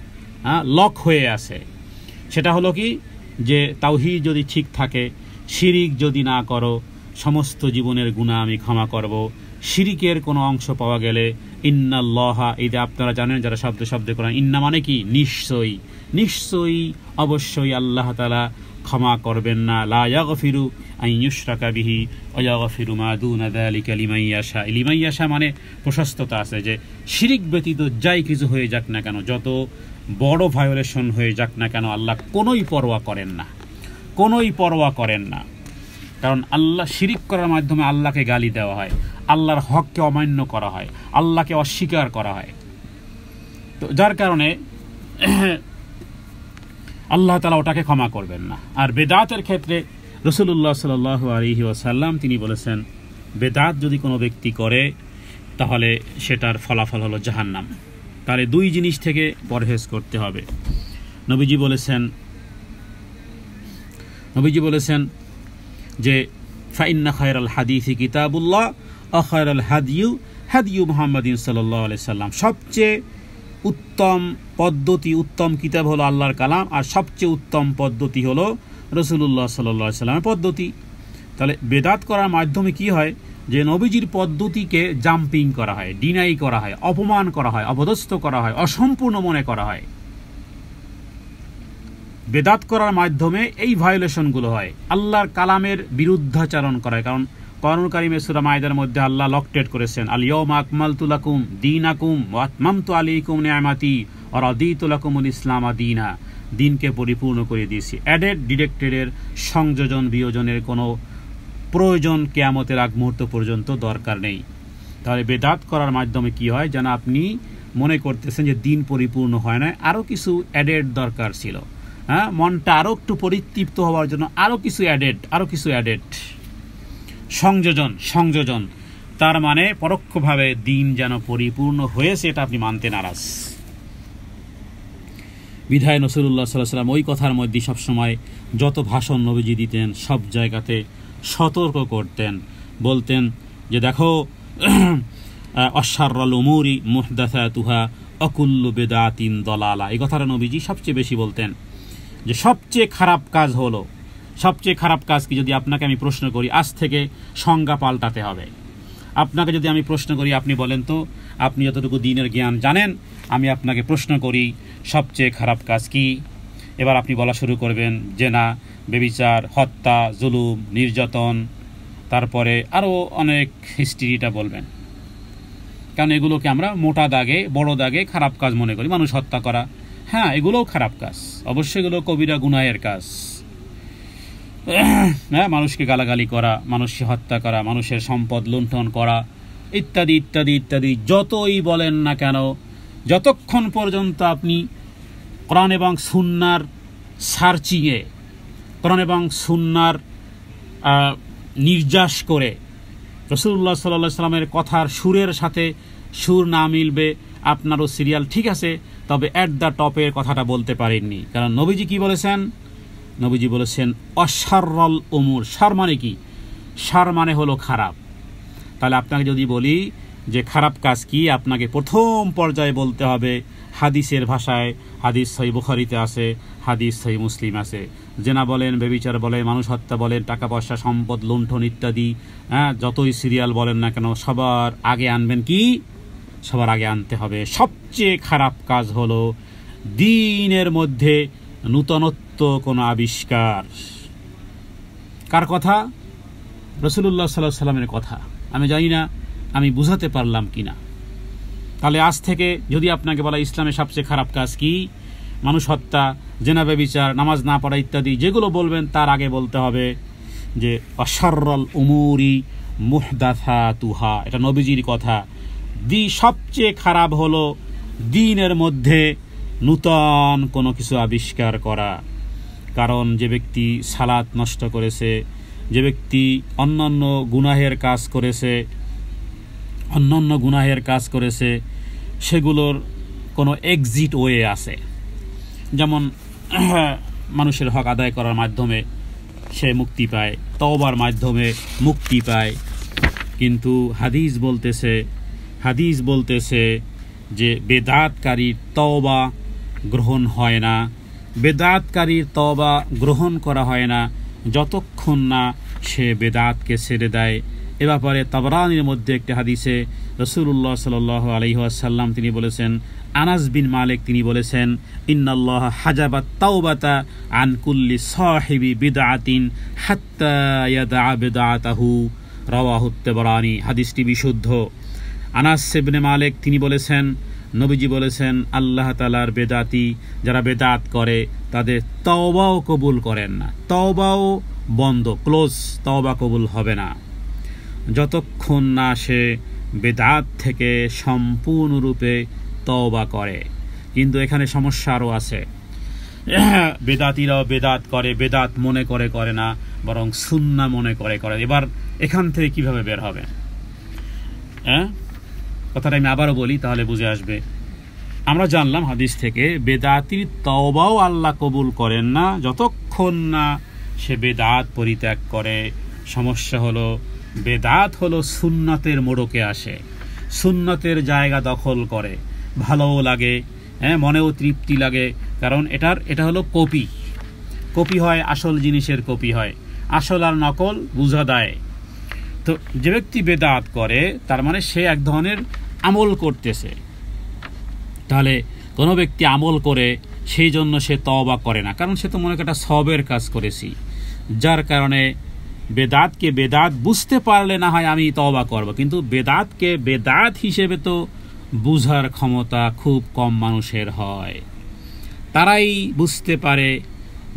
A: লক হয়ে আছে। সেটা হলো কি, যে তাওহীদ যদি ঠিক থাকে, শিরিক যদি না করো, সমস্ত জীবনের গুনাহ আমি ক্ষমা করব। শিরিকের কোনো অংশ পাওয়া গেলে ইন্নাল্লাহা, এই যে আপনারা জানেন যারা শব্দে করেন, ইন্না মানে কি, নিশ্চয়ই অবশ্যই আল্লাহ তাআলা ক্ষমা করবেন না। লা ইয়াগফিরু আন ইউশরাকা বিহি ওয়া ইয়াগফিরু মা দুনা যালিকা লিমান ইয়াশা। লিমান ইয়াশা মানে প্রশস্ততা আছে, যে শিরিক ব্যতীত যাই কিছু হয়ে যাক না কেন, যত বড় ভায়োলেশন হয়ে যাক না কেন, আল্লাহ কোনোই পরোয়া করেন না। কারণ আল্লাহ শিরিক করার মাধ্যমে আল্লাহকে গালি দেওয়া হয়, আল্লাহর হককে অমান্য করা হয়, আল্লাহকে অস্বীকার করা হয়। তো যার কারণে আল্লাহ তাআলা ওটাকে ক্ষমা করবেন না। আর বেদাতের ক্ষেত্রে রাসূলুল্লাহ সাল্লাল্লাহু আলাইহি ওয়াসাল্লাম তিনি বলেছেন, বেদাত যদি কোনো ব্যক্তি করে তাহলে সেটার ফলাফল হলো জাহান্নাম। তাহলে দুই জিনিস থেকে পরহেজ করতে হবে। নবীজি বলেছেন যে ফাইন্না খায়রাল হাদিসি কিতাবুল্লাহ ওয়া খায়রাল হাদিয়ু মুহাম্মাদিন সাল্লাল্লাহু আলাইহি সাল্লাম। সবচেয়ে উত্তম পদ্ধতি, উত্তম কিতাব হলো আল্লাহর কালাম, আর সবচেয়ে উত্তম পদ্ধতি হলো রাসূলুল্লাহ সাল্লাল্লাহু আলাইহি সাল্লামের পদ্ধতি। তাহলে বেদাত করার মাধ্যমে কি হয়, যে নবীজির পদ্ধতিকে জাম্পিং করা হয়, ডিনাই করা হয়, অপমান করা হয়, অপদস্থ করা হয়, অসম্পূর্ণ মনে করা হয়। বেদাত করার মাধ্যমে এই ভায়োলেশনগুলো হয়, আল্লাহর কালামের বিরুদ্ধাচরণ করা হয়। কারণ কোরআনুল কারীমে সূরা মাইদার মধ্যে আল্লাহ লকটেড করেছেন, আল ইয়াউমা আকমালতু লাকুম দীনাকুম ওয়া আতমামতু আলাইকুম নি'মাতি ওয়া রাদিতু লাকুমুল ইসলাম দীনা। দিনকে পরিপূর্ণ করে দিয়েছি। অ্যাডেড ডিডাক্টেডের সংযোজন বিয়োজনের কোনো প্রয়োজন কিয়ামতের আগ মুহূর্ত পর্যন্ত দরকার নেই। তাহলে বেদাত করার মাধ্যমে কি হয়, যেন আপনি মনে করতেছেন যে দিন পরিপূর্ণ হয় না, আরও কিছু অ্যাডেড দরকার ছিল, মনটা আরও একটু পরিতৃপ্ত হওয়ার জন্য আরও কিছু অ্যাডেড সংযোজন। তার মানে পরোক্ষভাবে দিন যেন পরিপূর্ণ হয়েছে, এটা আপনি মানতে নারাজ। বিধায় রাসূলুল্লাহ সাল্লাল্লাহু আলাইহি ওয়াসাল্লাম ওই কথার মধ্যে সবসময় যত ভাষণ নবীজি দিতেন সব জায়গাতে সতর্ক করতেন, বলতেন যে দেখো, আশাররুল উমুরি মুহদাসাতুহা ওয়া কুল্লু বিদআতিন দালালা। এই কথাটা নবীজি সবচেয়ে বেশি বলতেন, যে সবচেয়ে খারাপ কাজ কি। যদি আপনাকে আমি প্রশ্ন করি, আজ থেকে সংজ্ঞা পাল্টাতে হবে। আপনাকে যদি আমি প্রশ্ন করি, আপনি বলেন তো আপনি যতটুকু দ্বীনের জ্ঞান জানেন, আমি আপনাকে প্রশ্ন করি সবচেয়ে খারাপ কাজ কি। এবার আপনি বলা শুরু করবেন জেনা, ব্যভিচার, হত্যা, জুলুম, নির্যাতন, তারপরে আরও অনেক হিস্ট্রিটা বলবেন। কারণ এগুলোকে আমরা মোটা দাগে, বড় দাগে খারাপ কাজ মনে করি। মানুষ হত্যা করা, হ্যাঁ, এগুলোও খারাপ কাজ, অবশ্যই এগুলো কবিরা গুনাহের কাজ। মানুষকে গালাগালি করা, মানুষকে হত্যা করা, মানুষের সম্পদ লুণ্ঠন করা, ইত্যাদি ইত্যাদি ইত্যাদি যতই বলেন না কেন, যতক্ষণ পর্যন্ত আপনি কোরআন এবং সুন্নাহর সার্চিংয়ে, কোরআন এবং সুন্নাহর নির্যাস করে রাসূলুল্লাহ সাল্লাল্লাহু আলাইহি সাল্লামের কথার সুরের সাথে সুর না মিলবে, আপনারও সিরিয়াল ঠিক আছে, তবে অ্যাট দ্য টপের কথাটা বলতে পারেননি। কারণ নবীজি কি বলেছেন? নবীজি বলেছেন অশাররুল উমুর। শার মানে কি? শার মানে হলো খারাপ। তাহলে আপনাকে যদি বলি যে খারাপ কাজ কি, আপনাকে প্রথম পর্যায়ে বলতে হবে হাদিসের ভাষায়, হাদিস সহিহ বুখারীতে আছে, হাদিস সহিহ মুসলিম আছে। জেনা বলেন, ব্যভিচার বলেন, মানুষ হত্যা বলেন, টাকা পয়সা সম্পদ লুণ্ঠন ইত্যাদি, যতই সিরিয়াল বলেন না কেন, সবার আগে আনবেন কি? সবার আগে আনতে হবে সবচেয়ে খারাপ কাজ হলো দ্বীনের মধ্যে নূতনত্ব কোনো আবিষ্কার। কার কথা? রাসূলুল্লাহ সাল্লাল্লাহু আলাইহি ওয়াসাল্লামের কথা। আমি জানি না আমি বুঝাতে পারলাম কিনা। তাহলে আজ থেকে যদি আপনাকে বলা ইসলামের সবচেয়ে খারাপ কাজ কি, মানুষ হত্যা, জেনা, ব্যভিচার, নামাজ না পড়া ইত্যাদি, যেগুলো বলবেন তার আগে বলতে হবে যে অশাররুল উমুরি মুহদাসাতুহা, এটা নবীজির কথা। সবচেয়ে খারাপ হলো দ্বীনের মধ্যে নূতন কোনো কিছু আবিষ্কার করা। কারণ যে ব্যক্তি সালাত নষ্ট করেছে, যে ব্যক্তি অন্যান্য গুনাহের কাজ করেছে সেগুলোর কোনো এক্সিট ওয়ে আছে। যেমন মানুষের হক আদায় করার মাধ্যমে সে মুক্তি পায়, তওবার মাধ্যমে মুক্তি পায়। কিন্তু হাদিস বলতেছে যে বেদাতকারীর তওবা গ্রহণ হয় না, বেদাতকারীর তওবা গ্রহণ করা হয় না যতক্ষণ না সে বেদাতকে ছেড়ে দেয়। এ ব্যাপারে তাবরানির মধ্যে একটি হাদিসে রাসূলুল্লাহ সাল্লাল্লাহু আলাইহি ওয়াসাল্লাম তিনি বলেছেন, আনাস বিন মালিক তিনি বলেছেন, ইন্নাল্লাহ হাজাবাত তাওবাতা আন কুল্লি সাহিবি বিদআতিন হাত্তা ইয়াদা বিদআতাহু, রাওয়াহু তাবরানি। হাদিসটি বিশুদ্ধ। আনাস ইবনে মালিক তিনি বলেছেন, নবীজি বলেছেন, আল্লাহ তাআলার বেদাতি যারা বেদাত করে তাদের তওবাও কবুল করেন না, তওবাও বন্ধ, ক্লোজ, তওবা কবুল হবে না যতক্ষণ না সে বেদাত থেকে সম্পূর্ণরূপে তওবা করে। কিন্তু এখানে সমস্যা আরও আছে। বেদাতিরাও বেদাত করে, বেদাত মনে করে না, বরং সুন্নাহ মনে করে। এবার এখান থেকে কিভাবে বের হবে? কথাটা আমি আবারও বলি, তাহলে বুঝে আসবে। আমরা জানলাম হাদিস থেকে বেদাতির তওবাও আল্লাহ কবুল করেন না যতক্ষণ না সে বেদাত পরিত্যাগ করে। সমস্যা হলো বেদাত হলো সুন্নাতের মোড়কে আসে, সুন্নাতের জায়গা দখল করে, ভালোও লাগে, মনেও তৃপ্তি লাগে। কারণ এটা হলো কপি হয়, আসল জিনিসের কপি হয়, আসল আর নকল বুঝা দেয়। তো যে ব্যক্তি বেদাত করে তার মানে সে এক ধরনের আমল করতেছে। তাহলে কোনো ব্যক্তি আমল করে সেই জন্য সে তওবা করে না, কারণ সে তো মনে একটা সওয়াবের কাজ করেছি, যার কারণে বেদাতকে বেদাত বুঝতে পারলে না হয় আমি তওবা করব, কিন্তু বেদাতকে বেদাত হিসেবে তো বুঝার ক্ষমতা খুব কম মানুষের হয়। তারাই বুঝতে পারে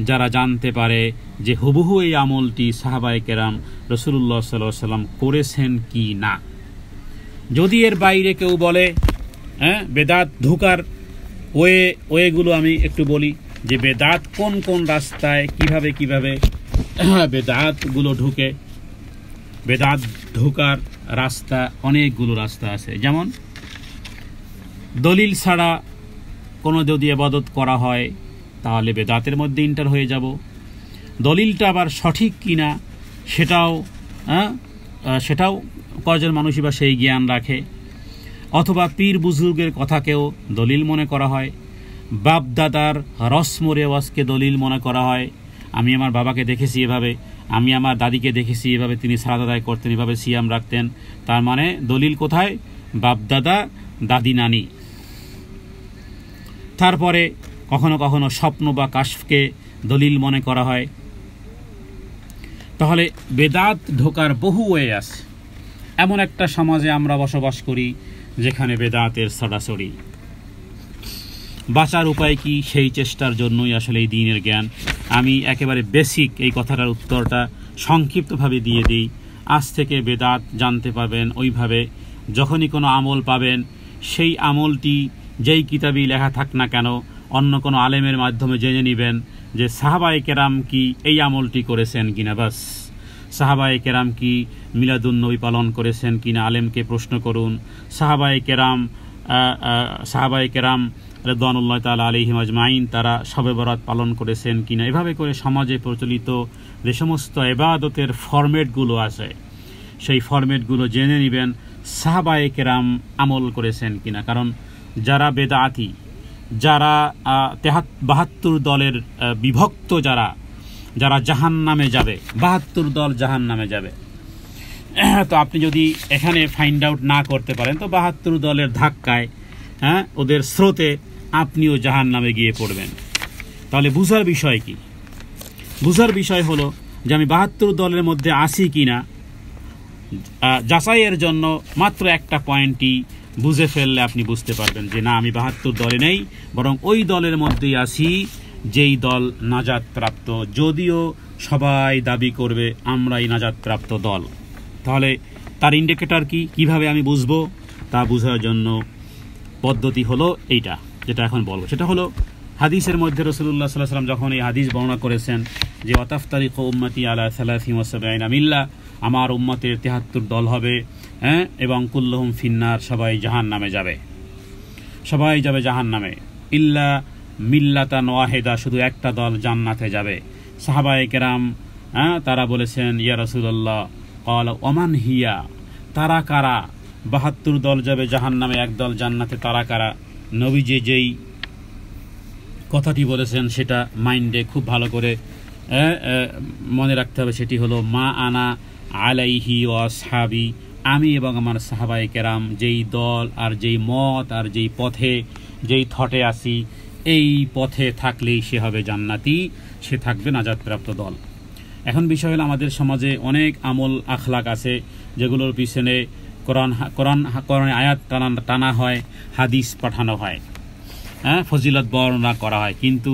A: যারা জানতে পারে যে হুবহু এই আমলটি সাহাবায়ে কেরাম রাসূলুল্লাহ সাল্লাল্লাহু আলাইহি ওয়াসাল্লাম করেছেন কি না। যদি এর বাইরে কেউ বলে, বেদাত ঢোকার ওয়েগুলো আমি একটু বলি যে বেদাত কোন কোন রাস্তায় কিভাবে বেদাতগুলো ঢুকে। বেদাত ঢোকার রাস্তা অনেকগুলো রাস্তা আছে। যেমন দলিল ছাড়া কোনো যদি ইবাদত করা হয় তাহলে বেদাতের মধ্যে ইন্টার হয়ে যাব। দলিলটা আবার সঠিক কিনা সেটাও কয়জন মানুষই বা সেই জ্ঞান রাখে। অথবা পীর বুজুর্গের কথাকেও দলিল মনে করা হয়, বাপ দাদার রসম রেওয়াজকে দলিল মনে করা হয়। আমি আমার বাবাকে দেখেছি এভাবে, আমি আমার দাদিকে দেখেছি এভাবে, তিনি সালাত আদায় করতেন, এভাবে সিয়াম রাখতেন। তার মানে দলিল কোথায়? বাপ দাদা, দাদি, নানি। তারপরে কখনো কখনো স্বপ্ন বা কাশফকে দলিল মনে করা হয়। তাহলে বেদাত ঢোকার বহু ওয়ে আছে। এমন একটা সমাজে আমরা বসবাস করি যেখানে বেদাতের ছড়াছড়ি। বাঁচার উপায় কি? সেই চেষ্টার জন্যই আসলে এই দ্বীনের জ্ঞান। আমি একেবারে বেসিক এই কথাটার উত্তরটা সংক্ষিপ্তভাবে দিয়ে দিই। আজ থেকে বেদাত জানতে পারবেন ওইভাবে, যখনই কোনো আমল পাবেন সেই আমলটি যেই কিতাবেই লেখা থাক না কেন অন্য কোনো আলেমের মাধ্যমে জেনে নেবেন যে সাহাবায়ে কেরাম কি এই আমলটি করেছেন কিনা। বাস, সাহাবায়ে কেরাম কি মিলাদুন নবী পালন করেছেন কিনা আলেমকে প্রশ্ন করুন। সাহাবায়ে কেরাম রিদওয়ানুল্লাহ তাআলা আলাইহিম আজমাইন তারা শবে বরাত পালন করেছেন কিনা। এভাবে করে সমাজে প্রচলিত যে সমস্ত ইবাদতের ফরম্যাটগুলো আছে সেই ফরম্যাটগুলো জেনে নেবেন সাহাবায়ে কেরাম আমল করেছেন কিনা। কারণ যারা বেদাতি, যারা ৭২ দলের বিভক্ত, যারা জাহান্নামে যাবে, ৭২ দল জাহান্নামে যাবে। তো আপনি যদি এখানে ফাইন্ড আউট না করতে পারেন তো ৭২ দলের ধাক্কায়, ওদের স্রোতে আপনিও জাহান্নামে গিয়ে পড়বেন। তাহলে বুঝার বিষয় কি? বুঝার বিষয় হলো যে আমি ৭২ দলের মধ্যে আছি কিনা যাচাইয়ের জন্য মাত্র একটা পয়েন্টই বুঝে ফেললে আপনি বুঝতে পারবেন যে না, আমি ৭২ দলে নেই, বরং ওই দলের মধ্যেই আছি যেই দল নাজাত প্রাপ্ত, যদিও সবাই দাবি করবে আমরাই নাজাত প্রাপ্ত দল। তাহলে তার ইন্ডিকেটর কি, কিভাবে আমি বুঝবো, তা বোঝার জন্য পদ্ধতি হলো এইটা যেটা এখন বলবো। সেটা হলো হাদিসের মধ্যে রাসূলুল্লাহ সাল্লাল্লাহু আলাইহি ওয়াসাল্লাম যখন এই হাদিস বর্ণনা করেছেন যে ওয়াতাফতারিকু উম্মতি আলা 73 মিল্লা, আমার উম্মতের 73 দল হবে, এবং কুল্লুহুম ফিন্নার, সবাই জাহান্নামে যাবে, সবাই যাবে জাহান্নামে, ইল্লা মিল্লাতান ওয়াহিদা, শুধু একটা দল জান্নাতে যাবে। সাহাবায়ে কেরাম তারা বলেছেন ইয়া রাসূলুল্লাহ, ক্বালা ওমান হিয়া, তারা কারা? 72 দল যাবে জাহান্নামে, এক দল জান্নাতে, তারা কারা? নবীজি যেই কথাটি বলেছেন সেটা মাইন্ডে খুব ভালো করে মনে রাখতে হবে। সেটি হলো মা আনা আলাইহি ওয়া আসহাবি, আমি এবং আমার সাহাবায়ে কেরাম যেই দল আর যেই মত আর যেই পথে যেই থটে আসি, এই পথে থাকলেই সে হবে জান্নাতি, সে থাকবে নাজাতপ্রাপ্ত দল। এখন বিষয় হলো আমাদের সমাজে অনেক আমল আখলাক আছে যেগুলোর পিছনে কোরআন আয়াত টানা হয়, হাদিস পাঠানো হয়, ফজিলত বর্ণনা করা হয়, কিন্তু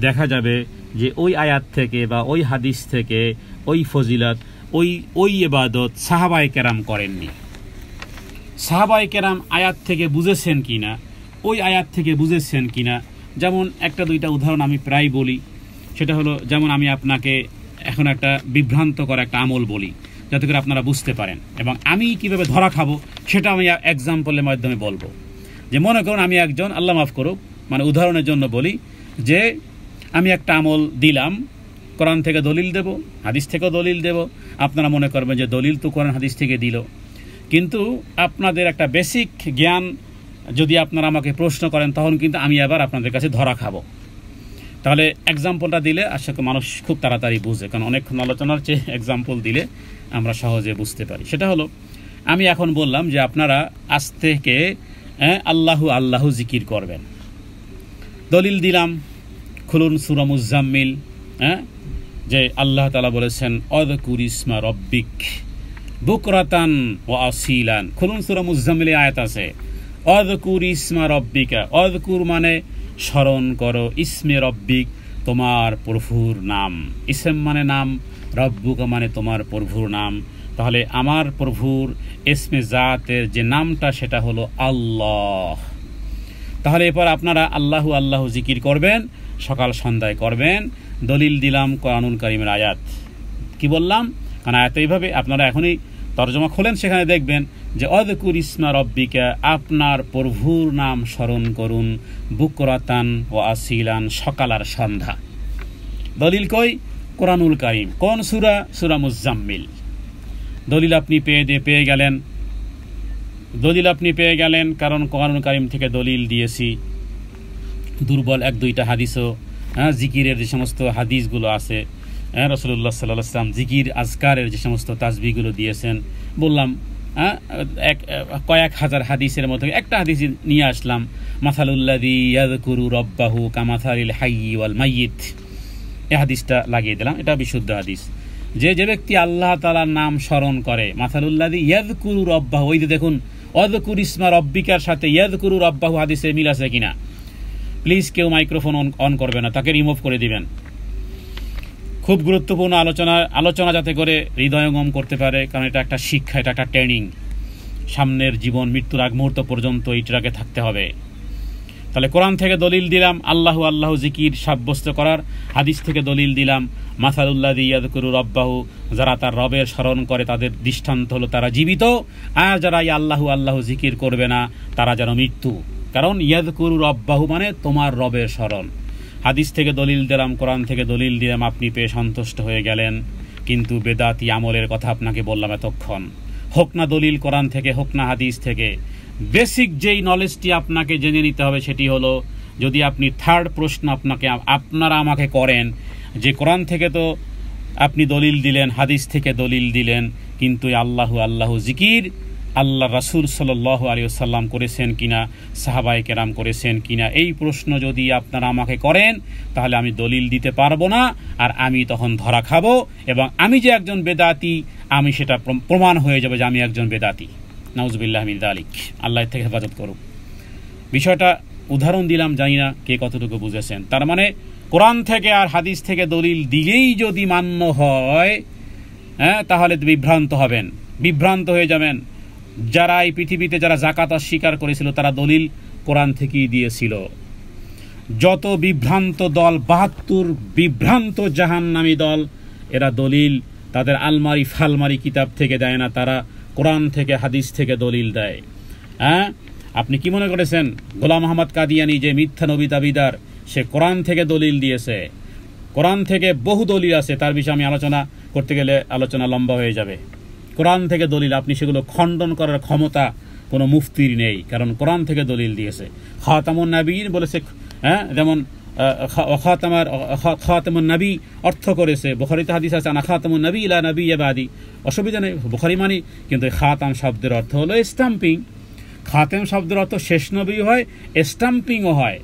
A: দেখা যাবে যে ওই আয়াত থেকে বা ওই হাদিস থেকে ওই ফজিলত ওই ইবাদত সাহাবায়ে কেরাম করেননি। সাহাবায়ে কেরাম আয়াত থেকে বুঝেছেন কিনা, ওই আয়াত থেকে বুঝেছেন কিনা। যেমন একটা দুইটা উদাহরণ আমি প্রায় বলি, সেটা হলো যেমন আমি আপনাকে এখন একটা বিভ্রান্তকর একটা আমল বলি যাতে করে আপনারা বুঝতে পারেন, এবং আমি কিভাবে ধরা খাবো সেটা আমি এক্সাম্পলের মাধ্যমে বলবো। যে মনে করুন আমি একজন, আল্লাহ মাফ করুক, মানে উদাহরণের জন্য বলি, যে আমি একটা আমল দিলাম, কোরআন থেকে দলিল দেব, হাদিস থেকেও দলিল দেব। আপনারা মনে করবেন যে দলিল তো কোরআন হাদিস থেকে দিল, কিন্তু আপনাদের একটা বেসিক জ্ঞান যদি আপনারা আমাকে প্রশ্ন করেন তখন কিন্তু আমি আবার আপনাদের কাছে ধরা খাবো। তাহলে এক্সাম্পলটা দিলে আশা করি মানুষ খুব তাড়াতাড়ি বুঝে, কারণ অনেকক্ষণ আলোচনার চেয়ে এক্সাম্পল দিলে আমরা সহজে বুঝতে পারি। সেটা হলো আমি এখন বললাম যে আপনারা আজ থেকে আল্লাহু আল্লাহু জিকির করবেন। দলিল দিলাম, খুলুন সূরা মুজাম্মিল, যে আল্লাহ তাআলা বলেছেন অযকুর ইসমা রব্বিক বুকরাতান ওয়া আসিলান। খুলুন সূরা মুজাম্মিলে আয়াত আছে অযকুর ইসমা রব্বিকা, অযকুর মানে স্মরণ করো, ইসমে রব্বিক তোমার প্রভুর নাম, ইসম মানে নাম, রব্বুকা মানে তোমার প্রভুর নাম। তাহলে আমার প্রভুর ইসমে জাতের যে নামটা সেটা হলো আল্লাহ। তাহলে এরপর আপনারা আল্লাহু আল্লাহু জিকির করবেন, সকাল সন্ধ্যায় করবেন। দলিল দিলাম কোরআনুল কারীমের আয়াত। কি বললাম? কারণ আয়াত এইভাবে আপনারা এখনই তরজমা খোলেন, সেখানে দেখবেন যে অযকুর ইসমা রব্বিকা, আপনার প্রভুর নাম স্মরণ করুন, বুকরাতান ও আসিলান, সকাল আর সন্ধ্যা। দলিল কই? কোরআনুল কারীম। কোন সূরা? সূরা মুজাম্মিল। দলিল আপনি পেয়ে গেলেন, দলিল আপনি পেয়ে গেলেন, কারণ কোরআনুল কারীম থেকে দলিল দিয়েছি। দুর্বল এক দুইটা হাদিসও, জিকিরের যে সমস্ত হাদিসগুলো আছে, রাসূলুল্লাহ সাল্লাল্লাহু আলাইহি ওয়াসাল্লাম জিকির আজকারের যে সমস্ত তাসবিহগুলো দিয়েছেন, বললাম কয়েক হাজার হাদিসের মধ্যে একটা হাদিস নিয়ে আসলাম, মাসালুল্লাযী ইয়াযকুরু রাব্বাহু কামাসালিল হাইয়্যি ওয়াল মাইয়িত। এই হাদিসটা লাগিয়ে দিলাম, এটা বিশুদ্ধ হাদিস। যে ব্যক্তি আল্লাহ তাআলার নাম স্মরণ করে, মাসালুল্লাযী ইয়াযকুরু রাব্বাহু, ওই যে দেখুন অযকুর ইসমা রব্বিকার সাথে ইয়াযকুরু রাব্বাহু হাদিসে মিল আছে কিনা। প্লিজ কেউ মাইক্রোফোন অন করবে না, তাকে রিমুভ করে দিবেন। খুব গুরুত্বপূর্ণ আলোচনা যাতে করে হৃদয়ঙ্গম করতে পারে, কারণ এটা একটা শিক্ষা, এটা একটা ট্রেনিং। সামনের জীবন মৃত্যুর আগ মুহূর্ত পর্যন্ত এইটাকে থাকতে হবে। তাহলে কোরআন থেকে দলিল দিলাম আল্লাহু আল্লাহু জিকির সাব্যস্ত করার, হাদিস থেকে দলিল দিলাম মাসালুল্লাযী ইয়াযকুরু রাব্বাহু, যারা তার রবের স্মরণ করে তাদের দৃষ্টান্ত হলো তারা জীবিত, আর যারা এই আল্লাহু আল্লাহু জিকির করবে না তারা যেন মৃত্যু। কারণ ইয়াযকুরু রাব্বাহু মানে তোমার রবের স্মরণ। হাদিস থেকে দলিল দিলাম, কোরআন থেকে দলিল দিলাম, আপনি পেয়ে সন্তুষ্ট হয়ে গেলেন। কিন্তু বেদাতি আমলের কথা আপনাকে বললাম এতক্ষণ, হোক না দলিল কোরআন থেকে, হোক না হাদিস থেকে, বেসিক যেই নলেজটি আপনাকে জেনে নিতে হবে সেটি হলো, যদি আপনি থার্ড প্রশ্ন আপনারা আমাকে করেন যে কোরআন থেকে তো আপনি দলিল দিলেন, হাদিস থেকে দলিল দিলেন, কিন্তু আল্লাহু আল্লাহু জিকির আল্লাহ রাসূল সাল্লাল্লাহু আলাইহি ওয়াসাল্লাম করেছেন কিনা, সাহাবায়ে কেরাম করেছেন কিনা, এই প্রশ্ন যদি আপনারা আমাকে করেন তাহলে আমি দলিল দিতে পারবো না, আর আমি তখন ধরা খাবো, এবং আমি যে একজন বেদাতি আমি সেটা প্রমাণ হয়ে যাবে যে আমি একজন বেদাতি। নাউজুবিল্লাহি মিন যালিক, আল্লাহ থেকে হেফাজত করুক। বিষয়টা উদাহরণ দিলাম, জানি না কে কতটুকু বুঝেছেন। তার মানে কোরআন থেকে আর হাদিস থেকে দলিল দিলেই যদি মান্য হয়, তাহলে বিভ্রান্ত হবেন। বিভ্রান্ত হয়ে যাবেন। যারা এই পৃথিবীতে যারা যাকাত অস্বীকার করেছিল তারা দলিল কোরআন থেকেই দিয়েছিল। যত বিভ্রান্ত দল, 72 বিভ্রান্ত জাহান্নামী দল, এরা দলিল তাদের আলমারি ফালমারি কিতাব থেকে দেয় না, তারা কোরআন থেকে হাদিস থেকে দলিল দেয়। হ্যাঁ, আপনি কি মনে করেছেন গোলাম মোহাম্মদ কাদিয়ানি যে মিথ্যা নবী দাবিদার, সে কোরআন থেকে দলিল দিয়েছে? কোরআন থেকে বহু দলিল আছে, তার বিষয়ে আমি আলোচনা করতে গেলে আলোচনা লম্বা হয়ে যাবে। কোরআন থেকে দলিল, আপনি সেগুলো খণ্ডন করার ক্ষমতা কোনো মুফতির নেই, কারণ কোরআন থেকে দলিল দিয়েছে। খাতামুন নবীন বলেছে, হ্যাঁ, যেমন খাতামুন নবী অর্থ করেছে, বুখারীতে হাদিস আছে আনা খাতামুন নবী লা নবিয়্যা বাদি, অসুবিধা নেই, বুখারী মানি। কিন্তু খাতাম শব্দের অর্থ হলো স্টাম্পিং। খাতেম শব্দের অর্থ শেষ নবী হয়, স্টাম্পিংও হয়,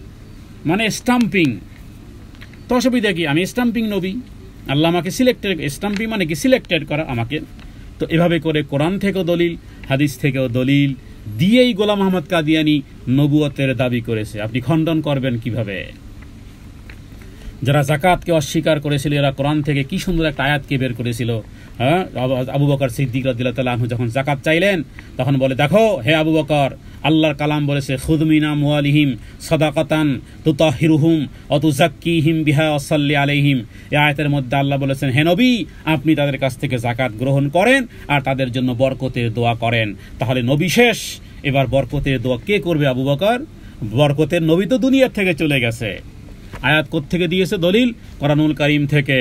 A: মানে স্টাম্পিং। তো অসুবিধা কি? আমি স্টাম্পিং নবী, আল্লাহ আমাকে সিলেক্টেড, স্টাম্পিং মানে কি সিলেক্টেড করা আমাকে। তো এভাবে করে কোরআন থেকেও দলিল, হাদিস থেকেও দলিল দিয়েই গোলাম মোহাম্মদ কাদিয়ানি নবুয়তের দাবি করেছে। আপনি খণ্ডন করবেন কিভাবে? যারা যাকাতকে অস্বীকার করেছিল এরা কোরআন থেকে কি সুন্দর একটা আয়াতকে বের করেছিল। হ্যাঁ, আবু বকর সিদ্দিক রাদিয়াল্লাহু তাআলা আনহু যখন যাকাত চাইলেন তখন বলে, দেখো হে আবু বকর, আল্লাহর কালাম বলেছে খুদ মিন আমওয়ালিহিম সাদাকাতান তুতাহিরুহুম ওয়া তুযাক্কিহিম বিহা ওয়া সাল্লি আলাইহিম। এই আয়াতের মধ্যে আল্লাহ বলেছেন, হে নবী, আপনি তাদের কাছ থেকে যাকাত গ্রহণ করেন আর তাদের জন্য বরকতের দোয়া করেন। তাহলে নবী শেষ, এবার বরকতের দোয়া কে করবে? আবু বকর। বরকতের নবী তো দুনিয়ার থেকে চলে গেছে। আয়াত কোত্থেকে দিয়েছে? দলিল কোরআনুল কারীম থেকে,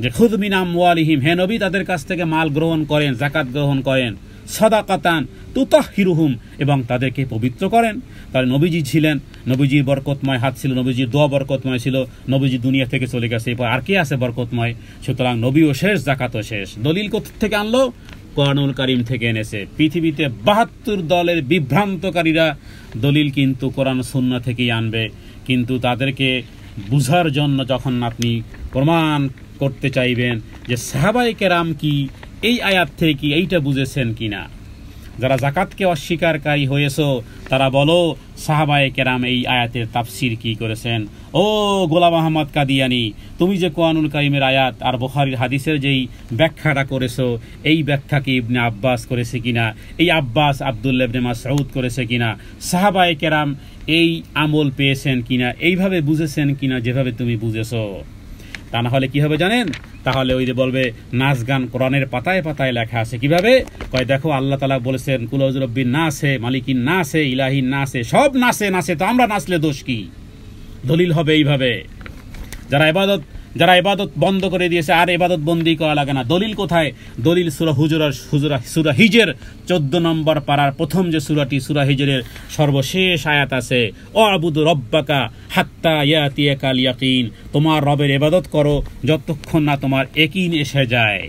A: যে খুদ মিন আমওয়ালিহিম, হে নবী তাদের কাছ থেকে মাল গ্রহণ করেন, যাকাত গ্রহণ করেন, সাদাকাতান তুতাহিরুহুম, এবং তাদেরকে পবিত্র করেন। তাহলে নবীজি ছিলেন, নবীজির বরকতময় হাত ছিল, নবীজির দোয়া বরকতময় ছিল, নবীজি দুনিয়া থেকে চলে গেছে, এরপর আর কে আছে বরকতময়? সুতরাং নবীও শেষ, যাকাতও শেষ। দলিল কোথা থেকে আনলো? কোরআনুল কারীম থেকে এনেছে। পৃথিবীতে 72 দলের বিভ্রান্তকারীরা দলিল কিন্তু কোরআন সুন্নাহ থেকেই আনবে, কিন্তু তাদেরকে বুঝার জন্য যখন আপনি প্রমাণ করতে চাইবেন যে সাহাবায়ে কেরাম কি এই আয়াত থেকে কি এইটা বুঝেছেন কিনা, যারা যাকাতকে অস্বীকারী হয়েছো তারা বলো সাহাবায়ে কেরাম এই আয়াতের তাফসির কি করেছেন। ও গোলাম মোহাম্মদ কাদিয়ানি, তুমি যে কোরআনুল কারীমের আয়াত আর বুখারীর হাদিসের যেই ব্যাখ্যাটা করেছো, এই ব্যাখ্যা কি ইবনে আব্বাস করেছে কিনা, এই আব্বাস আব্দুল্লাহ ইবনে মাসউদ করেছে কিনা, সাহাবায়ে কেরাম এই আমল পেয়েছেন কিনা, এইভাবে বুঝেছেন কিনা যেভাবে তুমি বুঝেছো? তা না হলে কি হবে জানেন? তাহলে ওই যে বলবে নাচ গান কোরআনের পাতায় পাতায় লেখা আছে। কিভাবে? কয় দেখো আল্লাহ তাআলা বলেছেন কুল আউযু বিরাব্বিন নাসে, মালিকিন নাসে, ইলাহিন নাসে, সব নাচে নাচে, তো আমরা নাচলে দোষ কি? দলিল হবে এইভাবে। যারা ইবাদত বন্ধ করে দিয়েছে আর ইবাদত বন্দি করা লাগে না, দলিল কোথায়? দলিল সূরা হিজর 14 নম্বর পারার প্রথম যে সূরাটি, সূরা হিজরের সর্বশেষ আয়াত আছে, ওয়াবুদু রব্বাকা হাত্তা ইয়াতিয়াকাল ইয়াকিন, তোমার রবের ইবাদত করো যতক্ষণ না তোমার ইয়াকিন এসে যায়।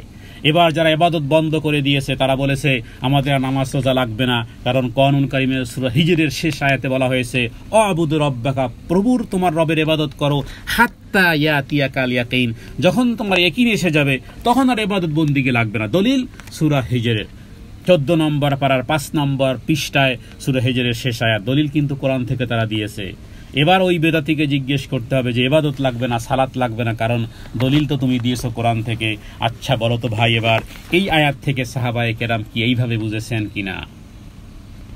A: এবার যারা ইবাদত বন্ধ করে দিয়েছে তারা বলেছে আমাদের নামাজ রোজা লাগবে না, কারণ কোরআনুল কারীমের সূরা হিজরের শেষ আয়াতে বলা হয়েছে ওয়াবুদু রব্বাকা, প্রভুর তোমার রবের ইবাদত করো হাত্তা ইয়াতিয়াকাল ইয়াকিন, যখন তোমার ইয়াকিন এসে যাবে তখন আর ইবাদত বন্দিকে লাগবে না। দলিল সূরা হিজরের 14 নম্বর পারার 5 নম্বর পৃষ্ঠায় সূরা হিজরের শেষ আয়াত। দলিল কিন্তু কোরআন থেকে তারা দিয়েছে। এবার ওই বেদাতিকে জিজ্ঞেস করতে হবে যে ইবাদত লাগবে না, সালাত লাগবে না, কারণ দলিল তো তুমি দিয়েছো কোরআন থেকে। আচ্ছা বলো তো ভাই, এবার এই আয়াত থেকে সাহাবায়ে কেরাম কি এইভাবে বুঝেছেন কিনা?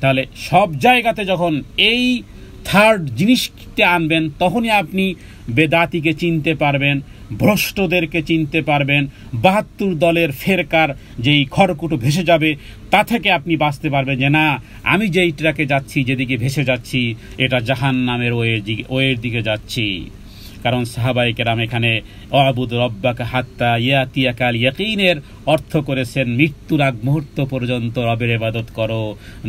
A: তাহলে সব জায়গাতে যখন এই থার্ড জিনিসটা আনবেন তখনই আপনি বেদাতিকে চিনতে পারবেন, ভ্রষ্টদেরকে চিনতে পারবেন, 72 দলের ফেরকার যেই খড়কুটো ভেসে যাবে তা থেকে আপনি বাঁচতে পারবেন যে না, আমি যেই ট্র্যাকে যাচ্ছি, যেদিকে ভেসে যাচ্ছি, এটা জাহান্নামের ওয়ের দিকে যাচ্ছি। কারণ সাহাবায়ে কেরাম এখানে ওয়াবুদ রব্বাকা হাত্তা ইয়াতিয়াকাল ইয়াকিনের অর্থ করেছেন মৃত্যুর আগ মুহূর্ত পর্যন্ত রবের ইবাদত করো।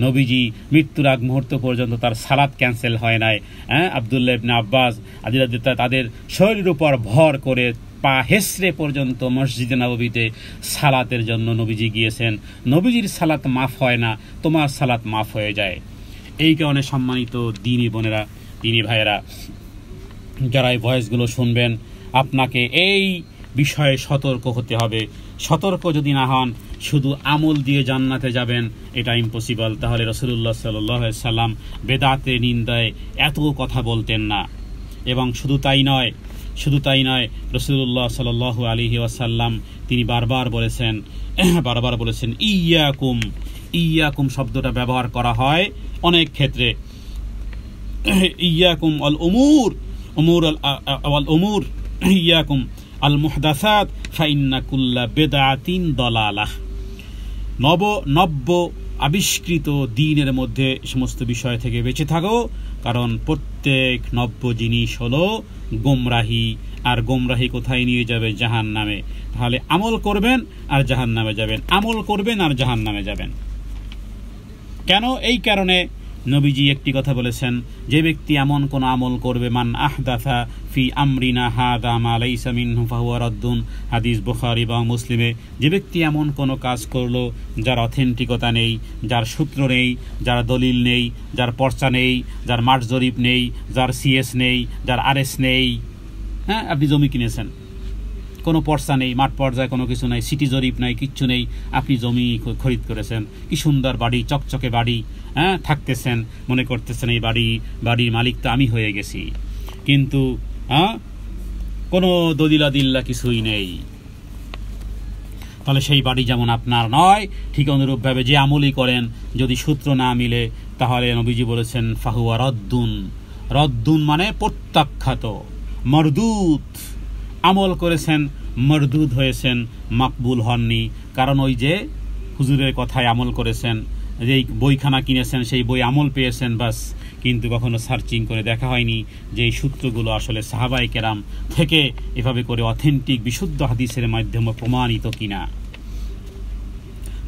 A: নবীজি মৃত্যুর আগ মুহূর্ত পর্যন্ত তার সালাত ক্যান্সেল হয় নাই। আব্দুল্লাহ ইবনে আব্বাস তাদের শরীরের উপর ভর করে পা হেসরে পর্যন্ত মসজিদে নববীতে সালাতের জন্য নবীজি গিয়েছেন। নবীজির সালাত মাফ হয় না, তোমার সালাত মাফ হয়ে যায়। এই কারণে সম্মানিত দ্বীনী বোনেরা, দ্বীনী ভাইয়েরা, যারা এই ভয়েসগুলো শুনবেন, আপনাকে এই বিষয়ে সতর্ক হতে হবে। সতর্ক যদি না হন, শুধু আমল দিয়ে জান্নাতে যাবেন, এটা ইম্পসিবল। তাহলে রাসূলুল্লাহ সাল্লাল্লাহু আলাইহি সাল্লাম বেদাতে নিন্দায় এত কথা বলতেন না। এবং শুধু তাই নয়, শুধু তাই নয়, রাসূলুল্লাহ সাল্লাল্লাহু আলাইহি ওয়াসাল্লাম তিনি বারবার বলেছেন ইয়াকুম। ইয়াকুম শব্দটা ব্যবহার করা হয় অনেক ক্ষেত্রে। ইয়াকুম আল উমুর ইয়াকুম আল মুহদাসাত ফাইন্না কুল্লা বিদআতিন দালালাহ। নব্য আবিষ্কৃত দ্বীনের মধ্যে সমস্ত বিষয় থেকে বেঁচে থাকো, কারণ প্রত্যেক নব্য জিনিস হলো গোমরাহি, আর গোমরাহি কোথায় নিয়ে যাবে? জাহান্নামে। তাহলে আমল করবেন আর জাহান্নামে যাবেন, আমল করবেন আর জাহান্নামে যাবেন। কেন? এই কারণে নবীজি একটি কথা বলেছেন, যে ব্যক্তি এমন কোন আমল করবে, মান আহদাথা ফি আমরিনা হাযা মা লাইসা মিনহু ফাহুয়া রাদ্দুন, হাদিস বুখারী এবং মুসলিমে। যে ব্যক্তি এমন কোন কাজ করলো যার অথেন্টিকতা নেই, যার সূত্র নেই, যার দলিল নেই, যার পর্চা নেই, যার মাঠ জরিপ নেই, যার সিএস নেই, যার আরএস নেই। হ্যাঁ, আপনি জমি কিনেছেন, কোনো পর্চা নেই, মাঠ পর্যায়ে কোনো কিছু নাই, সিটি জরিপ নাই, কিচ্ছু নেই, আপনি জমি খরিদ করেছেন, কি সুন্দর বাড়ি, চকচকে বাড়ি, হ্যাঁ, থাকতেছেন, মনে করতেছেন এই বাড়ির মালিক তো আমি হয়ে গেছি, কিন্তু কোনো দলিলাদিল্লা কিছুই নেই। তাহলে সেই বাড়ি যেমন আপনার নয়, ঠিক অনুরূপভাবে যে আমলই করেন যদি সূত্র না মিলে, তাহলে নবীজি বলেছেন ফাহুয়া রদ্দুন। রদ্দুন মানে প্রত্যাখ্যাত, মরদুদ। আমল করেছেন, মরদুদ হয়েছেন, মাকবুল হননি। কারণ ওই যে হুজুরের কথায় আমল করেছেন, যেই বইখানা কিনেছেন সেই বই আমল পেয়েছেন বাস, কিন্তু কখনো সার্চিং করে দেখা হয়নি যে এই সূত্রগুলো আসলে সাহাবায়ে কেরাম থেকে এভাবে করে অথেন্টিক বিশুদ্ধ হাদিসের মাধ্যমে প্রমাণিত কিনা।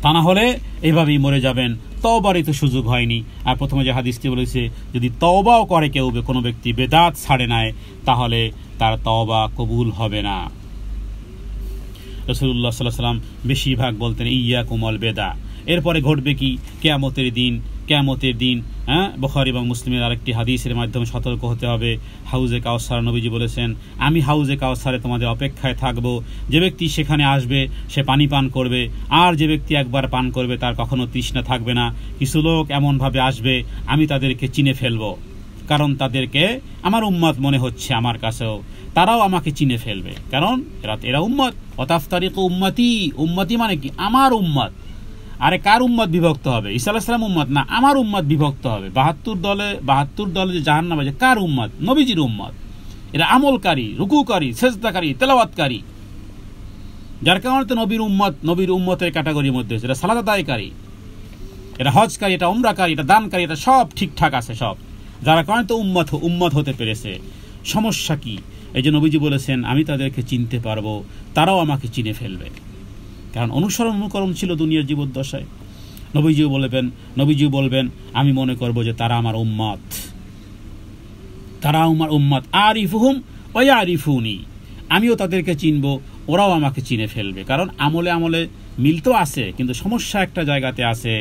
A: তা না হলে এভাবেই মরে যাবেন। তওবারই তো সুযোগ হয়নি। আর প্রথমে যে হাদিসটি বলেছে, যদি তওবাও করে কেউ, কোনো ব্যক্তি বেদাত ছাড়ে নেয়, তাহলে তার তওবা কবুল হবে না। রাসূলুল্লাহ সাল্লাল্লাহু আলাইহি ওয়াসাল্লাম বেশিরভাগ বলতেন ইয়াকুম আল বেদা। এরপরে ঘটবে কি? কিয়ামতের দিন। বুখারী এবং মুসলিমের আরেকটি হাদিসের মাধ্যমে সতর্ক হতে হবে। হাউজে কাউসার, নবীজি বলেছেন, আমি হাউজে কাউসারে তোমাদের অপেক্ষায় থাকব। যে ব্যক্তি সেখানে আসবে সে পানি পান করবে, আর যে ব্যক্তি একবার পান করবে তার কখনো তৃষ্ণা থাকবে না। কিছু লোক এমনভাবে আসবে, আমি তাদেরকে চিনে ফেলব, কারণ তাদেরকে আমার উম্মত মনে হচ্ছে আমার কাছেও, তারাও আমাকে চিনে ফেলবে, কারণ এরা উম্মত। অতাফতারিকু উম্মতি মানে কি? আমার উম্মত। আরে কার উম্মত বিভক্ত হবে? ঈসা আলাইহিস সালাম উম্মত না, আমার উম্মত বিভক্ত হবে। 72 দলে যে জাহান্নামে যায়, কার উম্মত? নবীজির উম্মত। এরা আমলকারী, রুকুকারী, সেজদাকারী, তেলাওয়াতকারী, যার কারণে তো নবীর উম্মতের ক্যাটাগরির মধ্যে এরা সালাত আদায়কারী, এরা হজকারী, এটা উমরাকারী, এটা দানকারী, এটা সব ঠিকঠাক আছে সব, যার কারণে তো উম্মত হতে পেরেছে। সমস্যা কি? এই যে নবীজি বলেছেন আমি তাদেরকে চিনতে পারবো, তারাও আমাকে চিনে ফেলবে, কারণ অনুকরণ ছিল দুনিয়ার জীবদ্দশায়। নবীজিও বলবেন আমি মনে করব যে তারা আমার উম্মত, আরিফুহুম ওয়া ইয়ারিফুনি, আমিও তাদেরকে চিনব, ওরাও আমাকে চিনে ফেলবে। কারণ আমলে মিল তো আছে, কিন্তু সমস্যা একটা জায়গাতে আছে,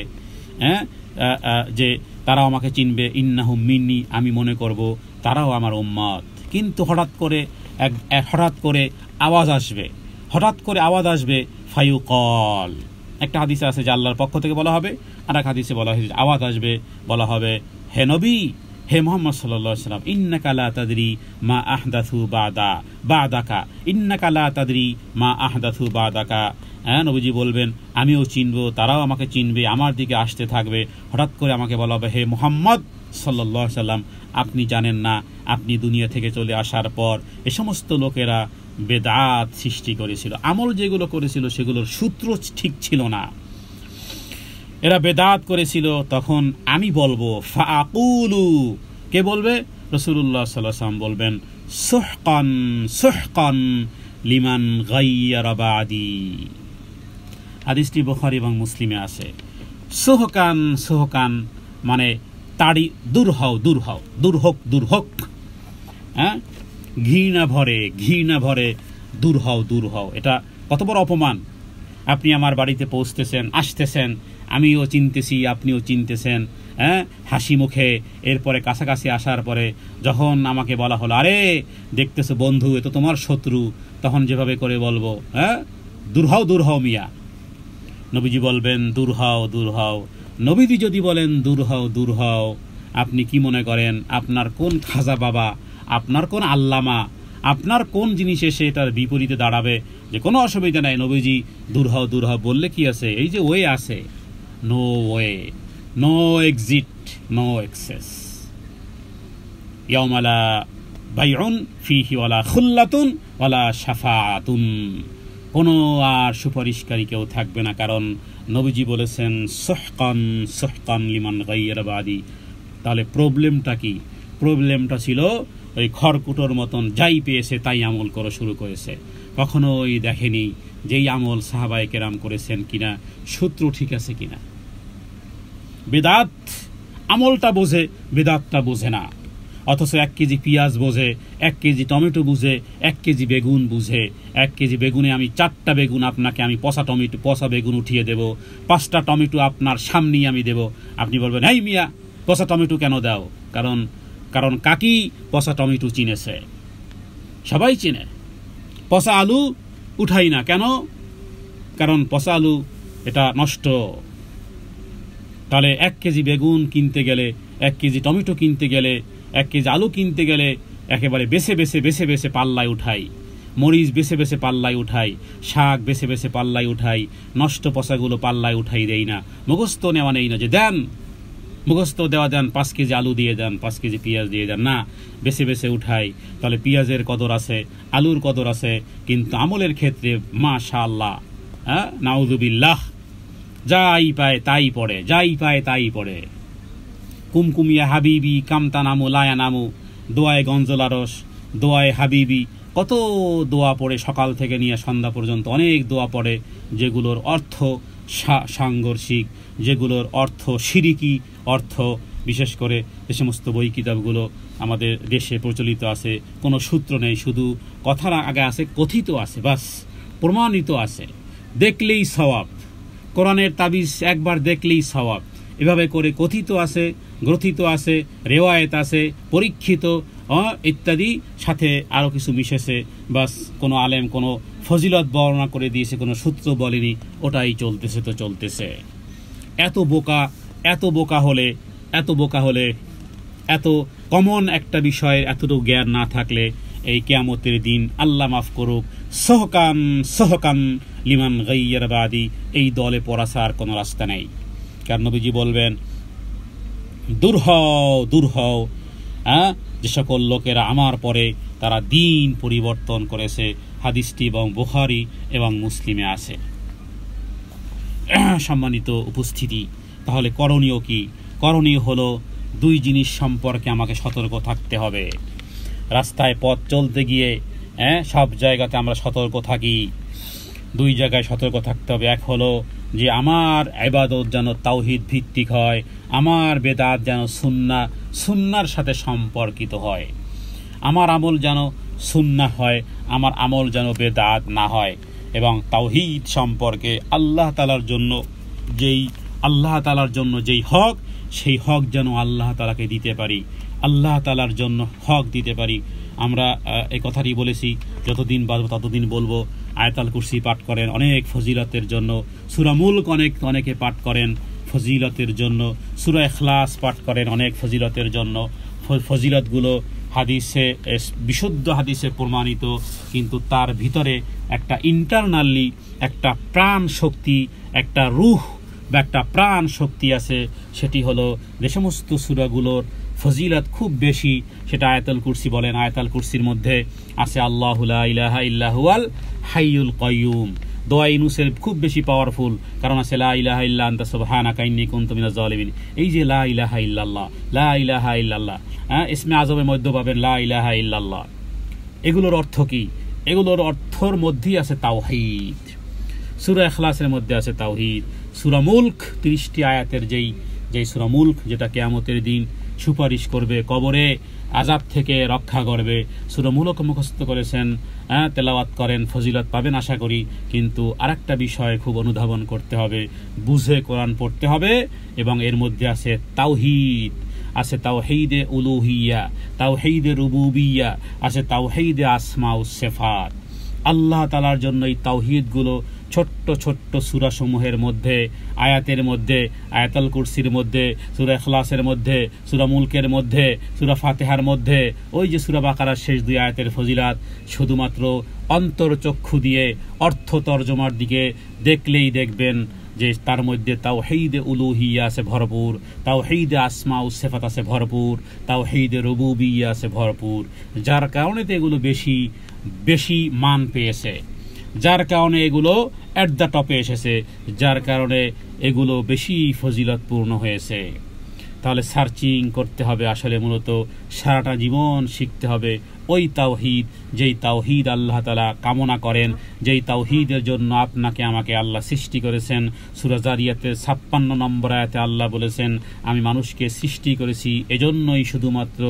A: যে তারাও আমাকে চিনবে, ইন্নাহুম মিন্নি, আমি মনে করব তারাও আমার উম্মত। কিন্তু হঠাৎ করে আওয়াজ আসবে, ফায়ুকল। একটা হাদিসে আছে যে আল্লাহর পক্ষ থেকে বলা হবে, আর এক হাদিসে বলা হয়েছে আওয়াজ আসবে, বলা হবে, হে নবী, হে মুহাম্মদ সাল্লাল্লাহু আলাইহি ওয়াসাল্লাম, ইন্নাকা লা তাদরি মা আহদাথু বাদাকা, ইন্নাকা লা তাদরি মা আহদাথু বাদাকা। নবীজি বলবেন আমিও চিনবো, তারাও আমাকে চিনবে, আমার দিকে আসতে থাকবে। হঠাৎ করে আমাকে বলা হবে, হে মুহাম্মদ সাল্লাল্লাহু আলাইহি ওয়াসাল্লাম, আপনি জানেন না, আপনি দুনিয়া থেকে চলে আসার পর এ সমস্ত লোকেরা বেদাত সৃষ্টি করেছিল, আমল যেগুলো করেছিল সেগুলোর সূত্র ঠিক ছিল না, এরা বেদাত করেছিল। তখন আমি বলবো, ফাআকুলু, কে বলবে? রাসূলুল্লাহ সাল্লাল্লাহু আলাইহি ওয়াসাল্লাম বলবেন, সুহকান লিমান গায়্যারা বাদি। হাদিসটি বুখারী এবং মুসলিমে আছে। সুহকান মানে তাড়ি, দূর হোক, ঘৃণা ভরে দূর হও। এটা কত বড় অপমান! আপনি আমার বাড়িতে আসতেছেন, আমিও চিনতেছি, আপনিও চিনতেছেন, হাসি মুখে। এরপরে কাছাকাছি আসার পরে যখন আমাকে বলা হলো, আরে দেখতেছো বন্ধু, এ তো তোমার শত্রু, তখন যেভাবে করে বলবো, দূর হও মিয়া। নবীজি বলবেন দূর হও। নবীজি যদি বলেন দূর হও, আপনি কি মনে করেন আপনার কোন খাজা বাবা, আপনার কোন আল্লামা, আপনার কোন জিনিস এসে এটার বিপরীতে দাঁড়াবে যে কোনো অসুবিধা নাই, নবীজি দূর হও দূর হও বললে কি আছে, এই যে ওয়ে আছে, no way, no exit, no access. ইয়াউমা লা বাইউন ফিহি ওয়ালা খুল্লাতুন ওয়ালা শাফাআতুন, কোনো আর সুপারিশকারী কেউ থাকবে না, কারণ নবীজি বলেছেন সুহকান সুহকান লিমান গায়্যারা বাদি। তাহলে প্রবলেমটা কি? প্রবলেমটা ছিল ওই খড়কুটোর মতন যাই পেয়েছে তাই আমল করা শুরু করেছে, কখনো ওই দেখেনি যেই আমল সাহাবায়ে কেরাম করেছেন কিনা, সূত্র ঠিক আছে কিনা। বেদাত আমলটা বোঝে, বেদাতটা বোঝে না। অথচ 1 কেজি পেঁয়াজ বোঝে, 1 কেজি টমেটো বুঝে, 1 কেজি বেগুন বুঝে। 1 কেজি বেগুনে আমি 4টা বেগুন আপনাকে আমি পচা বেগুন উঠিয়ে দেব, 5টা টমেটো আপনার সামনেই আমি দেব। আপনি বলবেন, এই মিয়া পচা টমেটো কেন দাও? কারণ কাকি পচা টমেটো চিনেছে, সবাই চিনে। পচা আলু উঠাই না কেন? কারণ পচা আলু এটা নষ্ট। তাহলে 1 কেজি বেগুন কিনতে গেলে, 1 কেজি টমেটো কিনতে গেলে, 1 কেজি আলু কিনতে গেলে একেবারে বেছে বেছে পাল্লায় উঠাই, মরিচ বেছে বেছে পাল্লায় উঠাই, শাক বেছে বেছে পাল্লায় উঠাই, নষ্ট পচাগুলো পাল্লায় উঠাই দেই না। মুখস্থ নেওয়া নেই না যে দেন, মুখস্থ দেওয়া দেন, 5 কেজি আলু দিয়ে দেন, 5 কেজি পেঁয়াজ দিয়ে দেন, না, বেছে বেছে উঠাই। তাহলে পেঁয়াজের কদর আছে, আলুর কদর আছে, কিন্তু আমলের ক্ষেত্রে মাশাআল্লাহ, নাউযুবিল্লাহ, যাই পায় তাই পড়ে, যাই পায় তাই পড়ে। কুমকুমিয়া হাবিবি কামতা নামু লায়া নামু, দোয়ায় গঞ্জলারস, দোয়ায় হাবিবি, কত দোয়া পড়ে সকাল থেকে নিয়ে সন্ধ্যা পর্যন্ত, অনেক দোয়া পড়ে যেগুলোর অর্থ সাংঘর্ষিক, যেগুলোর অর্থ শিরিকি অর্থ। বিশেষ করে যে সমস্ত বই কিতাবগুলো আমাদের দেশে প্রচলিত আছে, কোনো সূত্র নেই, শুধু কথার আগে আছে, কথিত আছে, বাস প্রমাণিত আছে, দেখলেই সওয়াব। কোরআনের তাবিজ একবার দেখলেই সওয়াব, এভাবে করে কথিত আছে, গ্রথিত আছে, রেওয়ায়েত আছে, পরীক্ষিত ইত্যাদি, সাথে আরও কিছু মিশেছে। বাস কোনো আলেম কোনো ফজিলত বর্ণনা করে দিয়েছে, কোনো সূত্র বলেনি, ওটাই চলতেছে তো চলতেছে। এত বোকা হলে এত কমন একটা বিষয়ের এতটুকু জ্ঞান না থাকলে এই কিয়ামতের দিন, আল্লাহ মাফ করুক, সহকান লিমান গায়্যারা বাদি, এই দলে পড়াছার কোনো রাস্তা নেই। কারণ নবীজি বলবেন, দূর হও যে সকল লোকেরা আমার পরে তারা দিন পরিবর্তন করেছে। হাদিসটি এবং বুখারী এবং মুসলিমে আছে। সম্মানিত উপস্থিতি, তাহলে করণীয় কি? করণীয় হলো 2 জিনিস সম্পর্কে আমাকে সতর্ক থাকতে হবে। রাস্তায় পথ চলতে গিয়ে সব জায়গাতে আমরা সতর্ক থাকি, 2 জায়গায় সতর্ক থাকতে হবে। এক হলো যে আমার ইবাদত যেন তাওহীদ ভিত্তিক হয়, আমার বেদাত যেন সুন্নাহর সাথে সম্পর্কিত হয়, আমার আমল যেন সুন্নাহ হয়, আমার আমল যেন বেদাত না হয়। এবং তাওহীদ সম্পর্কে আল্লাহ তাআলার জন্য যেই হক, সেই হক যেন আল্লাহ তাআলাকে দিতে পারি, আল্লাহ তাআলার জন্য হক দিতে পারি। আমরা এই কথাটি বলেছি, যতদিন বাঁচব ততদিন বলবো। আয়াতুল কুরসি পাঠ করেন অনেক ফজিলতের জন্য, সূরা মুলক অনেকে পাঠ করেন ফজিলতের জন্য, সূরা ইখলাস পাঠ করেন অনেক ফজিলতের জন্য। ফজিলতগুলো হাদিসে, বিশুদ্ধ হাদিসে প্রমাণিত, কিন্তু তার ভিতরে একটা ইন্টারনালি একটা প্রাণ শক্তি, একটা রূহ বা একটা প্রাণ শক্তি আছে। সেটি হলো যে সমস্ত সূরাগুলোর ফজিলত খুব বেশি, সেটা আয়াতুল কুরসি বলেন। আয়াতুল কুরসির মধ্যে আছে আল্লাহু লা ইলাহা ইল্লা হুয়াল হাইয়ুল কাইয়ুম। দোয়া ইউনূসের খুব বেশি পাওয়ারফুল, কারণ আছে লা ইলাহা ইল্লা আনতা সুবহানাকা ইন্নী কুনতু মিনাজ জালিমিন। এই যে লা ইলাহা ইল্লাল্লাহ, লা ইলাহা ইল্লাল্লাহ, ইসমে আযমের মধ্যে পাবেন লা ইলাহা ইল্লাল্লাহ। এগুলোর অর্থ কি? এগুলোর অর্থর মধ্যেই আছে তাওহীদ। সূরা ইখলাসের মধ্যে আছে তাওহীদ। সূরা মুলক 30টি আয়াতের যেই সূরা মুলক, যেটা কিয়ামতের দিন সুপারিশ করবে, কবরে আযাব থেকে রক্ষা করবে। সূরা মুলক মুখস্থ করেছেন, তেলাওয়াত করেন, ফজিলত পাবেন আশা করি। কিন্তু আরেকটা বিষয় খুব অনুধাবন করতে হবে, বুঝে কোরআন পড়তে হবে। এবং এর মধ্যে আছে তাওহীদ, আছে তাওহীদে উলুহিয়া, তাওহীদে রুবুবিয়া, আছে তাওহীদে আসমা ও সিফাত। আল্লাহ তাআলার জন্য এই তাওহীদগুলো ছোট্ট ছোট্ট সূরা সমূহের মধ্যে, আয়াতের মধ্যে, আয়াতুল কুরসির মধ্যে, সূরা ইখলাসের মধ্যে, সূরা মুলকের মধ্যে, সূরা ফাতিহার মধ্যে, ওই যে সূরা বাকারার শেষ 2 আয়াতের ফজিলাত শুধুমাত্র অন্তরচক্ষু দিয়ে অর্থ তর্জমার দিকে দেখলেই দেখবেন যে তার মধ্যে তাওহীদে উলুহিয়া আছে ভরপুর, তাওহীদে আসমা ও সিফাত আছে ভরপুর, তাওহীদে রুবুবিয়্যা আছে ভরপুর, যার কারণে তো এগুলো বেশি বেশি মান পেয়েছে, যার কারণে এগুলো অ্যাট দ্য টপে এসেছে, যার কারণে এগুলো বেশি ফজিলতপূর্ণ হয়েছে। তাহলে সার্চিং করতে হবে, আসলে মূলত সারাটা জীবন শিখতে হবে ওই তাওহীদ, যেই তাওহীদ আল্লাহ তাআলা কামনা করেন, যেই তাওহীদের জন্য আপনাকে আমাকে আল্লাহ সৃষ্টি করেছেন। সূরা জারিয়াতের 56 নম্বর আয়াতে আল্লাহ বলেছেন, আমি মানুষকে সৃষ্টি করেছি এজন্যই শুধুমাত্র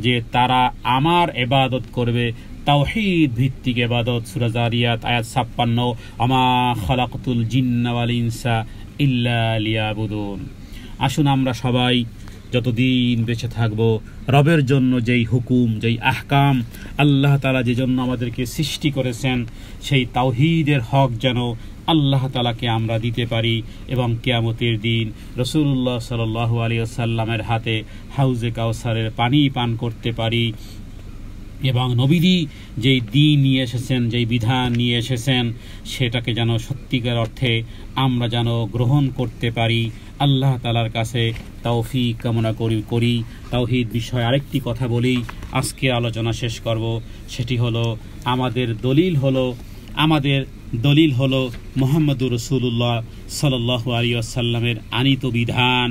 A: যে তারা আমার ইবাদত করবে, তাওহীদ ভিত্তিক ইবাদত। সূরা জারিয়াত আয়াত 56, আমা খালাকতুল জিন্না ওয়াল ইনসা ইল্লা লিয়াবুদুন। আসুন আমরা সবাই যতদিন বেঁচে থাকব রবের জন্য যেই হুকুম, যেই আহকাম আল্লাহ তাআলা যে জন্য আমাদেরকে সৃষ্টি করেছেন, সেই তাওহীদের হক যেন আল্লাহ তাআলাকে আমরা দিতে পারি এবং কিয়ামতের দিন রাসূলুল্লাহ সাল্লাল্লাহু আলাইহি ওয়াসাল্লামের হাতে হাউজে কাউসারের পানি পান করতে পারি এবং নবীজি যেই দিন নিয়ে এসেছেন, যেই বিধান নিয়ে এসেছেন, সেটাকে যেন সত্যিকার অর্থে আমরা যেন গ্রহণ করতে পারি। আল্লাহ তাআলার কাছে তৌফিক কামনা করি। তাওহীদ বিষয়ে আরেকটি কথা বলি, আজকে আলোচনা শেষ করব। সেটি হলো আমাদের দলিল হলো মুহাম্মদুর রাসূলুল্লাহ সাল্লাল্লাহু আলাইহি ওয়াসাল্লামের আনিত বিধান।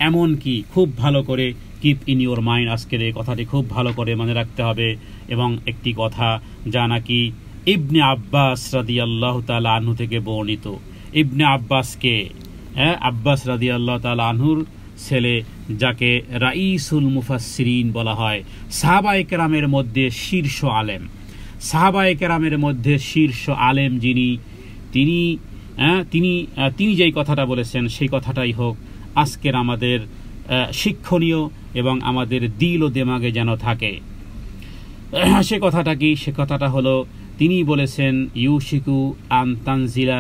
A: এমনকি খুব ভালো করে কিপ ইন ইউর মাইন্ড, আজকের এই কথাটি খুব ভালো করে মনে রাখতে হবে। এবং একটি কথা যা নাকি ইবনে আব্বাস রাদিয়াল্লাহু তাআলা আনহু থেকে বর্ণিত। ইবনে আব্বাসকে, আব্বাস রাদিয়াল্লাহু তাআলা আনহুর ছেলে, যাকে রাইসুল মুফাসসিরিন বলা হয়, সাহাবায়ে কেরামের মধ্যে শীর্ষ আলেম যিনি, তিনি যেই কথাটা বলেছেন সেই কথাটাই হোক আজকের আমাদের শিক্ষণীয় এবং আমাদের দিল ও দেমাগে যেন থাকে। সে কথাটা কি? সে কথাটা হলো, তিনি বলেছেন, ইউশিকু আন তানজিলা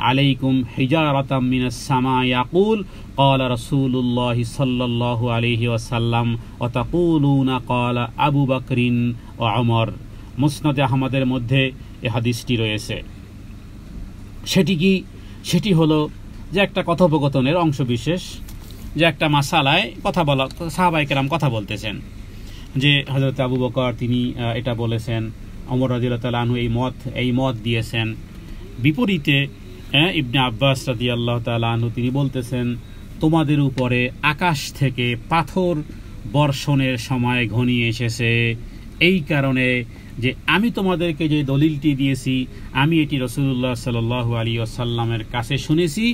A: আলাইকুম হিজারাতাম মিনাস সামা ইয়াকুল ক্বালা রাসূলুল্লাহ সাল্লাল্লাহু আলাইহি ওয়াসাল্লাম ওয়া তাকুলুনা ক্বালা আবু বকরিন ওয়া ওমর। মুসনাদে আহমদের মধ্যে এই হাদিসটি রয়েছে। সেটি কি? সেটি হলো যে একটা কথোপকথনের অংশ বিশেষ, যে একটা মাসালায় কথা বলা, সাহাবায়ে কেরাম কথা বলতেছেন যে হযরত আবু বকর তিনি এটা বলেছেন, ওমর রাদিয়াল্লাহু তাআলা আনহু এই মত দিয়েছেন। বিপরীতে ইবনে আব্বাস রাদিয়াল্লাহু তাআলা আনহু তিনি বলতেছেন, তোমাদের উপরে আকাশ থেকে পাথর বর্ষণের সময় ঘনিয়ে এসেছে, এই কারণে যে আমি তোমাদেরকে যে দলিলটি দিয়েছি আমি এটি রাসূলুল্লাহ সাল্লাল্লাহু আলাইহি ওয়াসাল্লামের কাছে শুনেছি,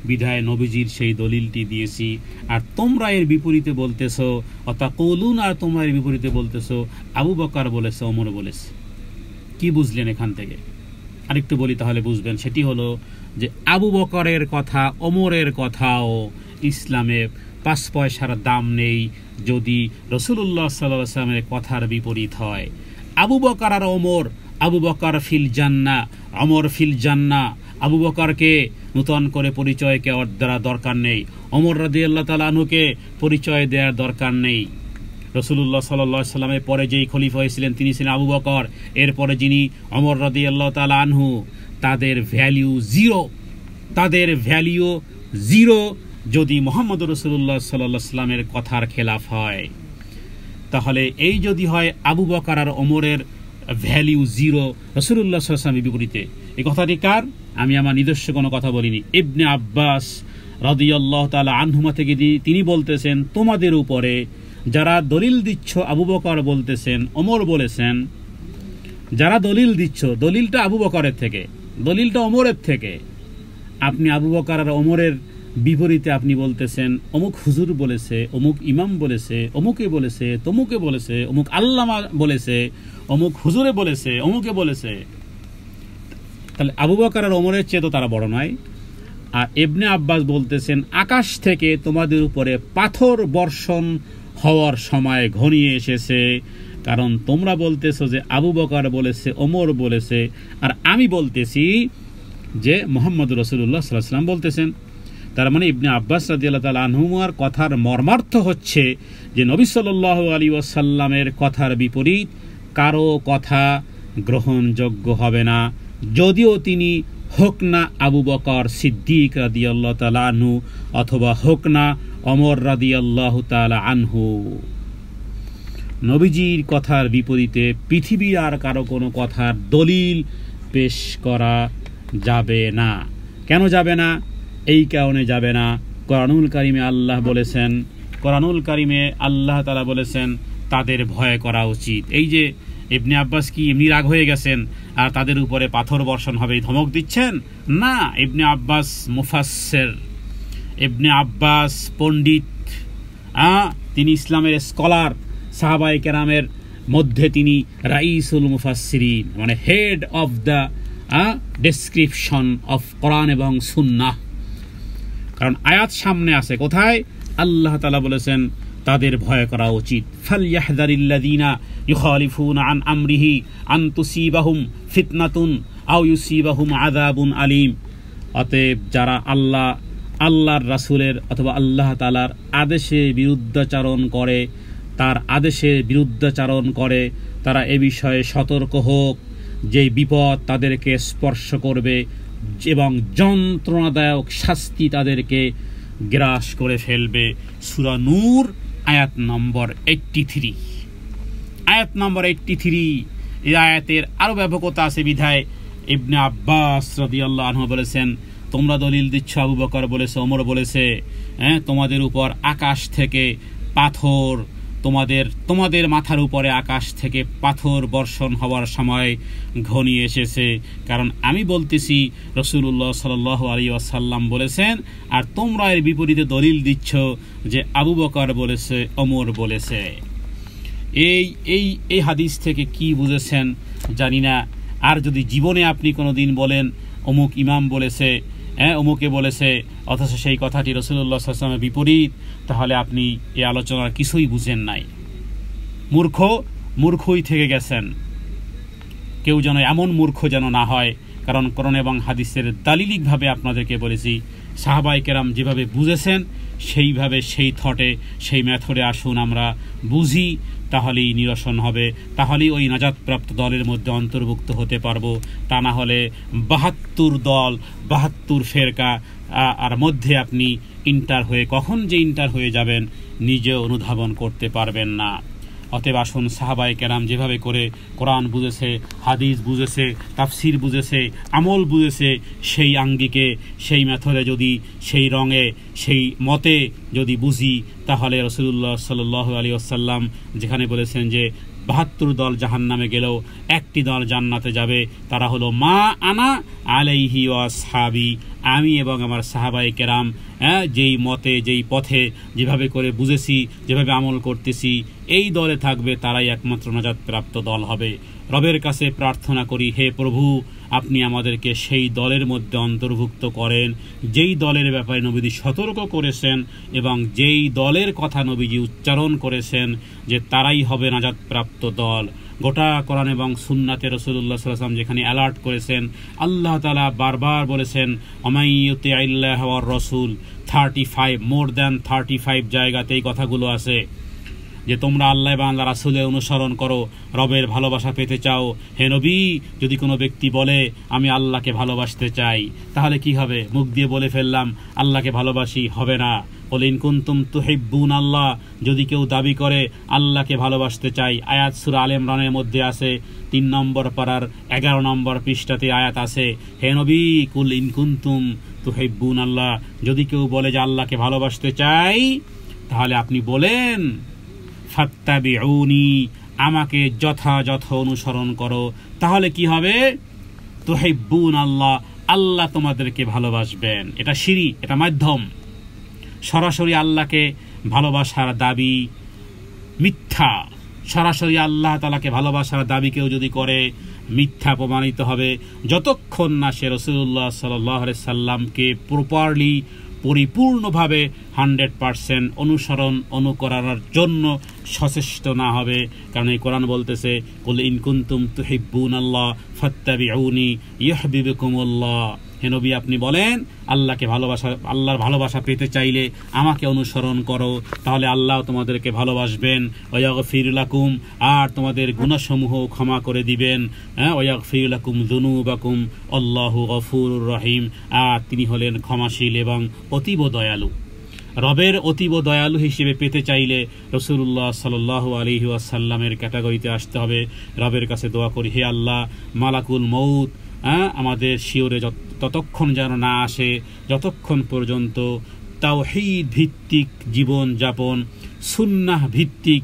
A: বিধায় নবীজির সেই দলিলটি দিয়েছি। আর তোমরা এর বিপরীতে বলতেছো, অতাকুলুন, আর তোমরা এর বিপরীতে বলতেছো আবু বকর বলেছে, ওমর বলেছে। কি বুঝলেন এখান থেকে? আরেকটু বলি তাহলে বুঝবেন। সেটি হলো যে আবু বকরের কথা, ওমরের কথাও ইসলামে 5 পয়সার দাম নেই যদি রাসূলুল্লাহ সাল্লাল্লাহু আলাইহি ওয়াসাল্লামের কথার বিপরীত হয়। আবু বকর আর ওমর, আবু বকর ফিল জান্নাহ, ওমর ফিল জান্নাহ। আবু বকরকে নতুন করে পরিচয় দেওয়ার দ্বারা দরকার নেই, ওমর রাদিয়াল্লাহু তাআলা আনহুকে পরিচয় দেওয়ার দরকার নেই। রাসূলুল্লাহ সাল্লাল্লাহু আলাইহি ওয়াসাল্লামের পরে যেই খলিফা হয়েছিলেন তিনি ছিলেন আবু বকর, এরপরে যিনি ওমর রাদিয়াল্লাহু তাআলা আনহু, তাদের ভ্যালিউ জিরো যদি মুহাম্মদুর রাসূলুল্লাহ সাল্লাল্লাহু আলাইহি ওয়াসাল্লামের কথার খেলাফ হয়। তাহলে এই যদি হয় আবু বকর আর ওমরের ভ্যালিউ জিরো, রাসূলুল্লাহ সাল্লাল্লাহু আলাইহি ওয়াসাল্লামের বিপরীতে। এই কথাটি কার? আমি আমার নিজস্ব কোনো কথা বলিনি। ইবনে আব্বাস রাদিয়াল্লাহু তাআলা আনহুমা থেকে তিনি বলতেছেন, তোমাদের উপরে যারা দলিল দিচ্ছ, আবু বকর বলতেছেন, ওমর বলেছেন, যারা দলিল দিচ্ছ, দলিলটা আবু বকরের থেকে, দলিলটা ওমরের থেকে, আপনি আবু বকর আর ওমরের বিপরীতে আপনি বলতেছেন অমুক হুজুর বলেছে, অমুক ইমাম বলেছে, অমুকে বলেছে, তমুকে বলেছে, অমুক আল্লামা বলেছে, অমুক হুজুরে বলেছে, অমুকে বলেছে। তাহলে আবু বকর আর ওমরের চেয়ে তো তারা বড় নয়। আর ইবনে আব্বাস বলতেছেন, আকাশ থেকে তোমাদের উপরে পাথর বর্ষণ হওয়ার সময় ঘনিয়ে এসেছে, কারণ তোমরা বলতেছো যে আবু বকর বলেছে, ওমর বলেছে, আর আমি বলতেছি যে মুহাম্মদ রাসূলুল্লাহ সাল্লাল্লাহু আলাইহি ওয়াসাল্লাম বলতেছেন। তার মানে ইবনে আব্বাস রাদিয়াল্লাহু তাআলা আনহুমার কথার মর্মার্থ হচ্ছে যে নবী সাল্লাল্লাহু আলাইহি ওয়াসাল্লামের কথার বিপরীত কারো কথা গ্রহণযোগ্য হবে না, যদিও তিনি হোক না আবু বকর সিদ্দিক রাদিয়াল্লাহু তাআলা আনহু অথবা হোক না ওমর রাদিয়াল্লাহু তাআলা আনহু। নবীজির কথার বিপরীতে পৃথিবীর আর কারো কোনো কথার দলিল পেশ করা যাবে না। কেন যাবে না? এই কারণে যাবে না, কোরআনুল কারিমে আল্লাহ বলেছেন, কোরআনুল কারিমে আল্লাহ তাআলা বলেছেন তাদের ভয় করা উচিত। এই যে ইবনে আব্বাস কি এমনি রাগ হয়ে গেছেন আর তাদের উপরে পাথর বর্ষণ হবে ধমক দিচ্ছেন? না, ইবনে আব্বাস মুফাসসির, ইবনে আব্বাস পণ্ডিত, তিনি ইসলামের স্কলার, সাহাবায়ে কেরামের মধ্যে তিনি রাইসুল মুফাসসিরিন, মানে head of the description of Quran এবং সুন্নাহ। কারণ আয়াত সামনে আছে, কোথায়? আল্লাহ তাআলা বলেছেন তাদের ভয় করা উচিত। ফালইয়াহযারিল্লাযীনা ইউখালিফুনা আন আমরিহি আন তুসিবাহুম ফিতনাতুন আও ইউসিবাহুম আযাবুন আলীম। অতএব যারা আল্লাহর রাসূলের অথবা আল্লাহ তাআলার আদেশে বিরুদ্ধাচরণ করে, তার আদেশে বিরুদ্ধাচরণ করে, তারা এ বিষয়ে সতর্ক হোক যে বিপদ তাদেরকে স্পর্শ করবে এবং যন্ত্রণাদায়ক শাস্তি তাদেরকে গ্রাস করে ফেলবে। সূরা নূর আয়াত নম্বর 83। আয়াত নম্বর 83, এই আয়াতের আরো ব্যাপকতা আছে বিধায় ইবনে আব্বাস রাদিয়াল্লাহু আনহু বলেছেন, তোমরা দলিল দিচ্ছ আবু বকর বলেছে, ওমর বলেছে, তোমাদের উপর আকাশ থেকে পাথর, তোমাদের মাথার উপরে আকাশ থেকে পাথর বর্ষণ হওয়ার সময় ঘনিয়ে এসেছে। কারণ আমি বলতেছি রাসূলুল্লাহ সাল্লাল্লাহু আলাইহি ওয়াসাল্লাম বলেছেন, আর তোমরা এর বিপরীতে দলিল দিচ্ছ যে আবু বকর বলেছে, ওমর বলেছে। এই হাদিস থেকে কি বুঝেছেন জানি না। আর যদি জীবনে আপনি কোনোদিন বলেন অমুক ইমাম বলেছে, অমুকে বলেছে, অথচ সেই কথাটি রাসূলুল্লাহ সাল্লাল্লাহু আলাইহি ওয়াসাল্লামের বিপরীত, তাহলে আপনি এই আলোচনার কিছুই বুঝেন নাই, মূর্খই থেকে গেছেন। কেউ যেন এমন মূর্খ যেন না হয়। কারণ কোরআন এবং হাদিসের দালিলিকভাবে আপনাদেরকে বলেছি, সাহাবায়ে কেরাম যেভাবে বুঝেছেন সেইভাবে, সেই থটে, সেই মেথডে আসুন আমরা বুঝি, তাহলেই নিরসন হবে, তাহলেই ওই নাজাতপ্রাপ্ত দলের মধ্যে অন্তর্ভুক্ত হতে পারবো। তা না হলে 72 দল, 72 ফেরকা আর মধ্যে আপনি কখন যে ইন্টার হয়ে যাবেন নিজে অনুধাবন করতে পারবেন না। অতএব আসুন সাহাবায়ে কেরাম যেভাবে করে কোরআন বুঝেছে, হাদিস বুঝেছে, তাফসির বুঝেছে, আমল বুঝেছে, সেই আঙ্গিকে, সেই মেথডে যদি, সেই রঙে, সেই মতে যদি বুঝি, তাহলে রাসূলুল্লাহ সাল্লাল্লাহু আলাইহি ওয়াসাল্লাম যেখানে বলেছেন যে 72 দল জাহান্নামে গেলেও একটি দল জান্নাতে যাবে, তারা হলো মা আনা আলাইহি ওয়া আসহাবি, আমি এবং আমার সাহাবায়ে কেরাম যেই মতে, যেই পথে, যেভাবে করে বুঝেছি, যেভাবে আমল করতেছি, এই দলে থাকবে, তারাই একমাত্র নাজাতপ্রাপ্ত দল হবে। রবের কাছে প্রার্থনা করি, হে প্রভু, আপনি আমাদেরকে সেই দলের মধ্যে অন্তর্ভুক্ত করেন যেই দলের ব্যাপারে নবীজি সতর্ক করেছেন এবং যেই দলের কথা নবীজি উচ্চারণ করেছেন যে তারাই হবে নাজাতপ্রাপ্ত দল। গোটা কোরআন এবং সুন্নাতে রাসূলুল্লাহ সাল্লাল্লাহু আলাইহি ওয়াসাল্লাম যেখানে অ্যালার্ট করেছেন, আল্লাহ তাআলা বারবার বলেছেন, ওমাই ইউতিইল্লাহ ওয়ার রাসূল, মোর দ্যান 35 জায়গাতে এই কথাগুলো আছে যে তোমরা আল্লাহ এবং আল্লাহ রাসূলের অনুসরণ করো, রবের ভালোবাসা পেতে চাও। হে নবী, যদি কোনো ব্যক্তি বলে আমি আল্লাহকে ভালোবাসতে চাই, তাহলে কি হবে? মুখ দিয়ে বলে ফেললাম আল্লাহকে ভালোবাসি, হবে না। কুল ইন কুনতুম তুহিব্বুন আল্লাহ, যদি কেউ দাবি করে আল্লাহকে ভালোবাসতে চাই, আয়াত সূরা আলে ইমরানের মধ্যে আছে, 3 নম্বর পারার 11 নম্বর পৃষ্ঠাতে আয়াত আছে। হে নবী, কুল ইন কুনতুম তুহিব্বুন আল্লাহ, যদি কেউ বলে যে আল্লাহকে ভালোবাসতে চাই, তাহলে আপনি বলেন ফাত্তাবিউনি, আমাকে যথাযথ অনুসরণ করো, তাহলে কি হবে? তুহিব্বুন আল্লাহ, আল্লাহ তোমাদেরকে ভালোবাসবেন। এটা সিঁড়ি, এটা মাধ্যম। সরাসরি আল্লাহকে ভালোবাসার দাবি মিথ্যা। সরাসরি আল্লাহ তাআলাকে ভালোবাসার দাবি কেউ যদি করে, মিথ্যা প্রমাণিত হবে যতক্ষণ না সে রাসূলুল্লাহ সাল্লাল্লাহু আলাইহি সাল্লামকে প্রপারলি, পরিপূর্ণভাবে 100% অনুকরণের জন্য সচেষ্ট না হবে। কারণ এই কোরআন বলতেছে, কুল ইন কুনতুম তুহিব্বুনাল্লাহ ফাত্তাবিউনি ইউহিব্বুকুমুল্লাহ, হে নবী আপনি বলেন আল্লাহর ভালোবাসা পেতে চাইলে আমাকে অনুসরণ করো, তাহলে আল্লাহ তোমাদেরকে ভালোবাসবেন। ওয়াগফির লাকুম, আর তোমাদের গুনাহসমূহ ক্ষমা করে দিবেন। ওয়াগফির লাকুম যুনুবাকুম আল্লাহু গফুরুর রহিম, আর তিনি হলেন ক্ষমাশীল এবং অতীব দয়ালু। রবের অতীব দয়ালু হিসেবে পেতে চাইলে রাসূলুল্লাহ সাল্লাল্লাহু আলাইহি ওয়াসাল্লামের ক্যাটাগরিতে আসতে হবে। রবের কাছে দোয়া করি, হে আল্লাহ, মালাকুল মউত আমাদের শিওরে ততক্ষণ যেন না আসে যতক্ষণ পর্যন্ত তাওহীদ ভিত্তিক জীবন যাপন, সুন্নাহ ভিত্তিক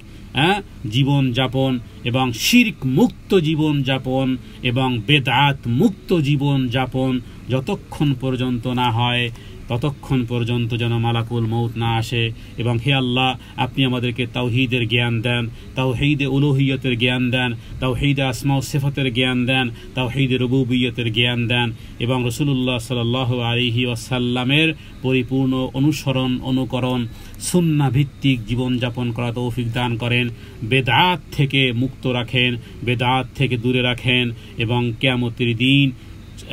A: জীবন যাপন এবং শিরক মুক্ত জীবন যাপন এবং বেদাত মুক্ত জীবন যাপন যতক্ষণ পর্যন্ত না হয় ততক্ষণ পর্যন্ত যেন মালাকুল মউত না আসে। এবং হে আল্লাহ, আপনি আমাদেরকে তাওহীদের জ্ঞান দেন, তাওহীদে উলুহিয়তের জ্ঞান দেন, তাওহীদে আসমা ও সিফাতের জ্ঞান দেন, তাওহীদে রুবুবিয়তের জ্ঞান দেন, এবং রাসূলুল্লাহ সাল্লাল্লাহু আলাইহি ওয়াসাল্লামের পরিপূর্ণ অনুসরণ অনুকরণ সুন্নাহ ভিত্তিক জীবনযাপন করা তৌফিক দান করেন। বেদাত থেকে মুক্ত রাখেন, বেদাত থেকে দূরে রাখেন, এবং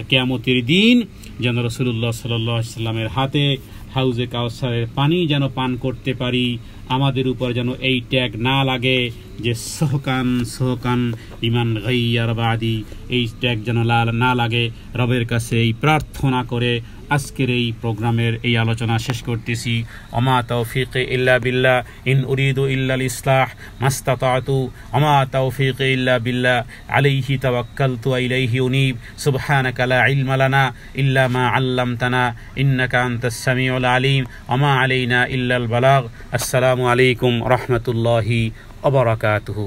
A: কিয়ামতের দিন যেন রাসূলুল্লাহ সাল্লাল্লাহু আলাইহি ওয়াসাল্লামের হাতে হাউজে কাউসারের পানি যেন পান করতে পারি। আমাদের উপর যেন এই ট্যাগ না লাগে যে সোহকান ইমান গাইয়ার বাদি, এই ট্যাগ যেন না লাগে। রবের কাছে এই প্রার্থনা করে আজকের এই প্রোগ্রামের এই আলোচনা শেষ করতেছি। ওমা তাওফীকি ইল্লা বিল্লাহ, ইন উরিদু ইল্লাল ইসলাহ মাস্তাতাতু, ওমা তাওফীকি ইল্লা বিল্লাহ, আলাইহি তাওয়াক্কালতু ওয়া ইলাইহি উনীব। সুবহানাকা লা ইলমা লানা ইল্লা মা আল্লামতানা ইন্নাকা আনতাস সামিউল আলিম, ওমা আলাইনা ইল্লাল বালাগ। আসসালামু আলাইকুম রাহমাতুল্লাহি ওয়া বারাকাতুহু।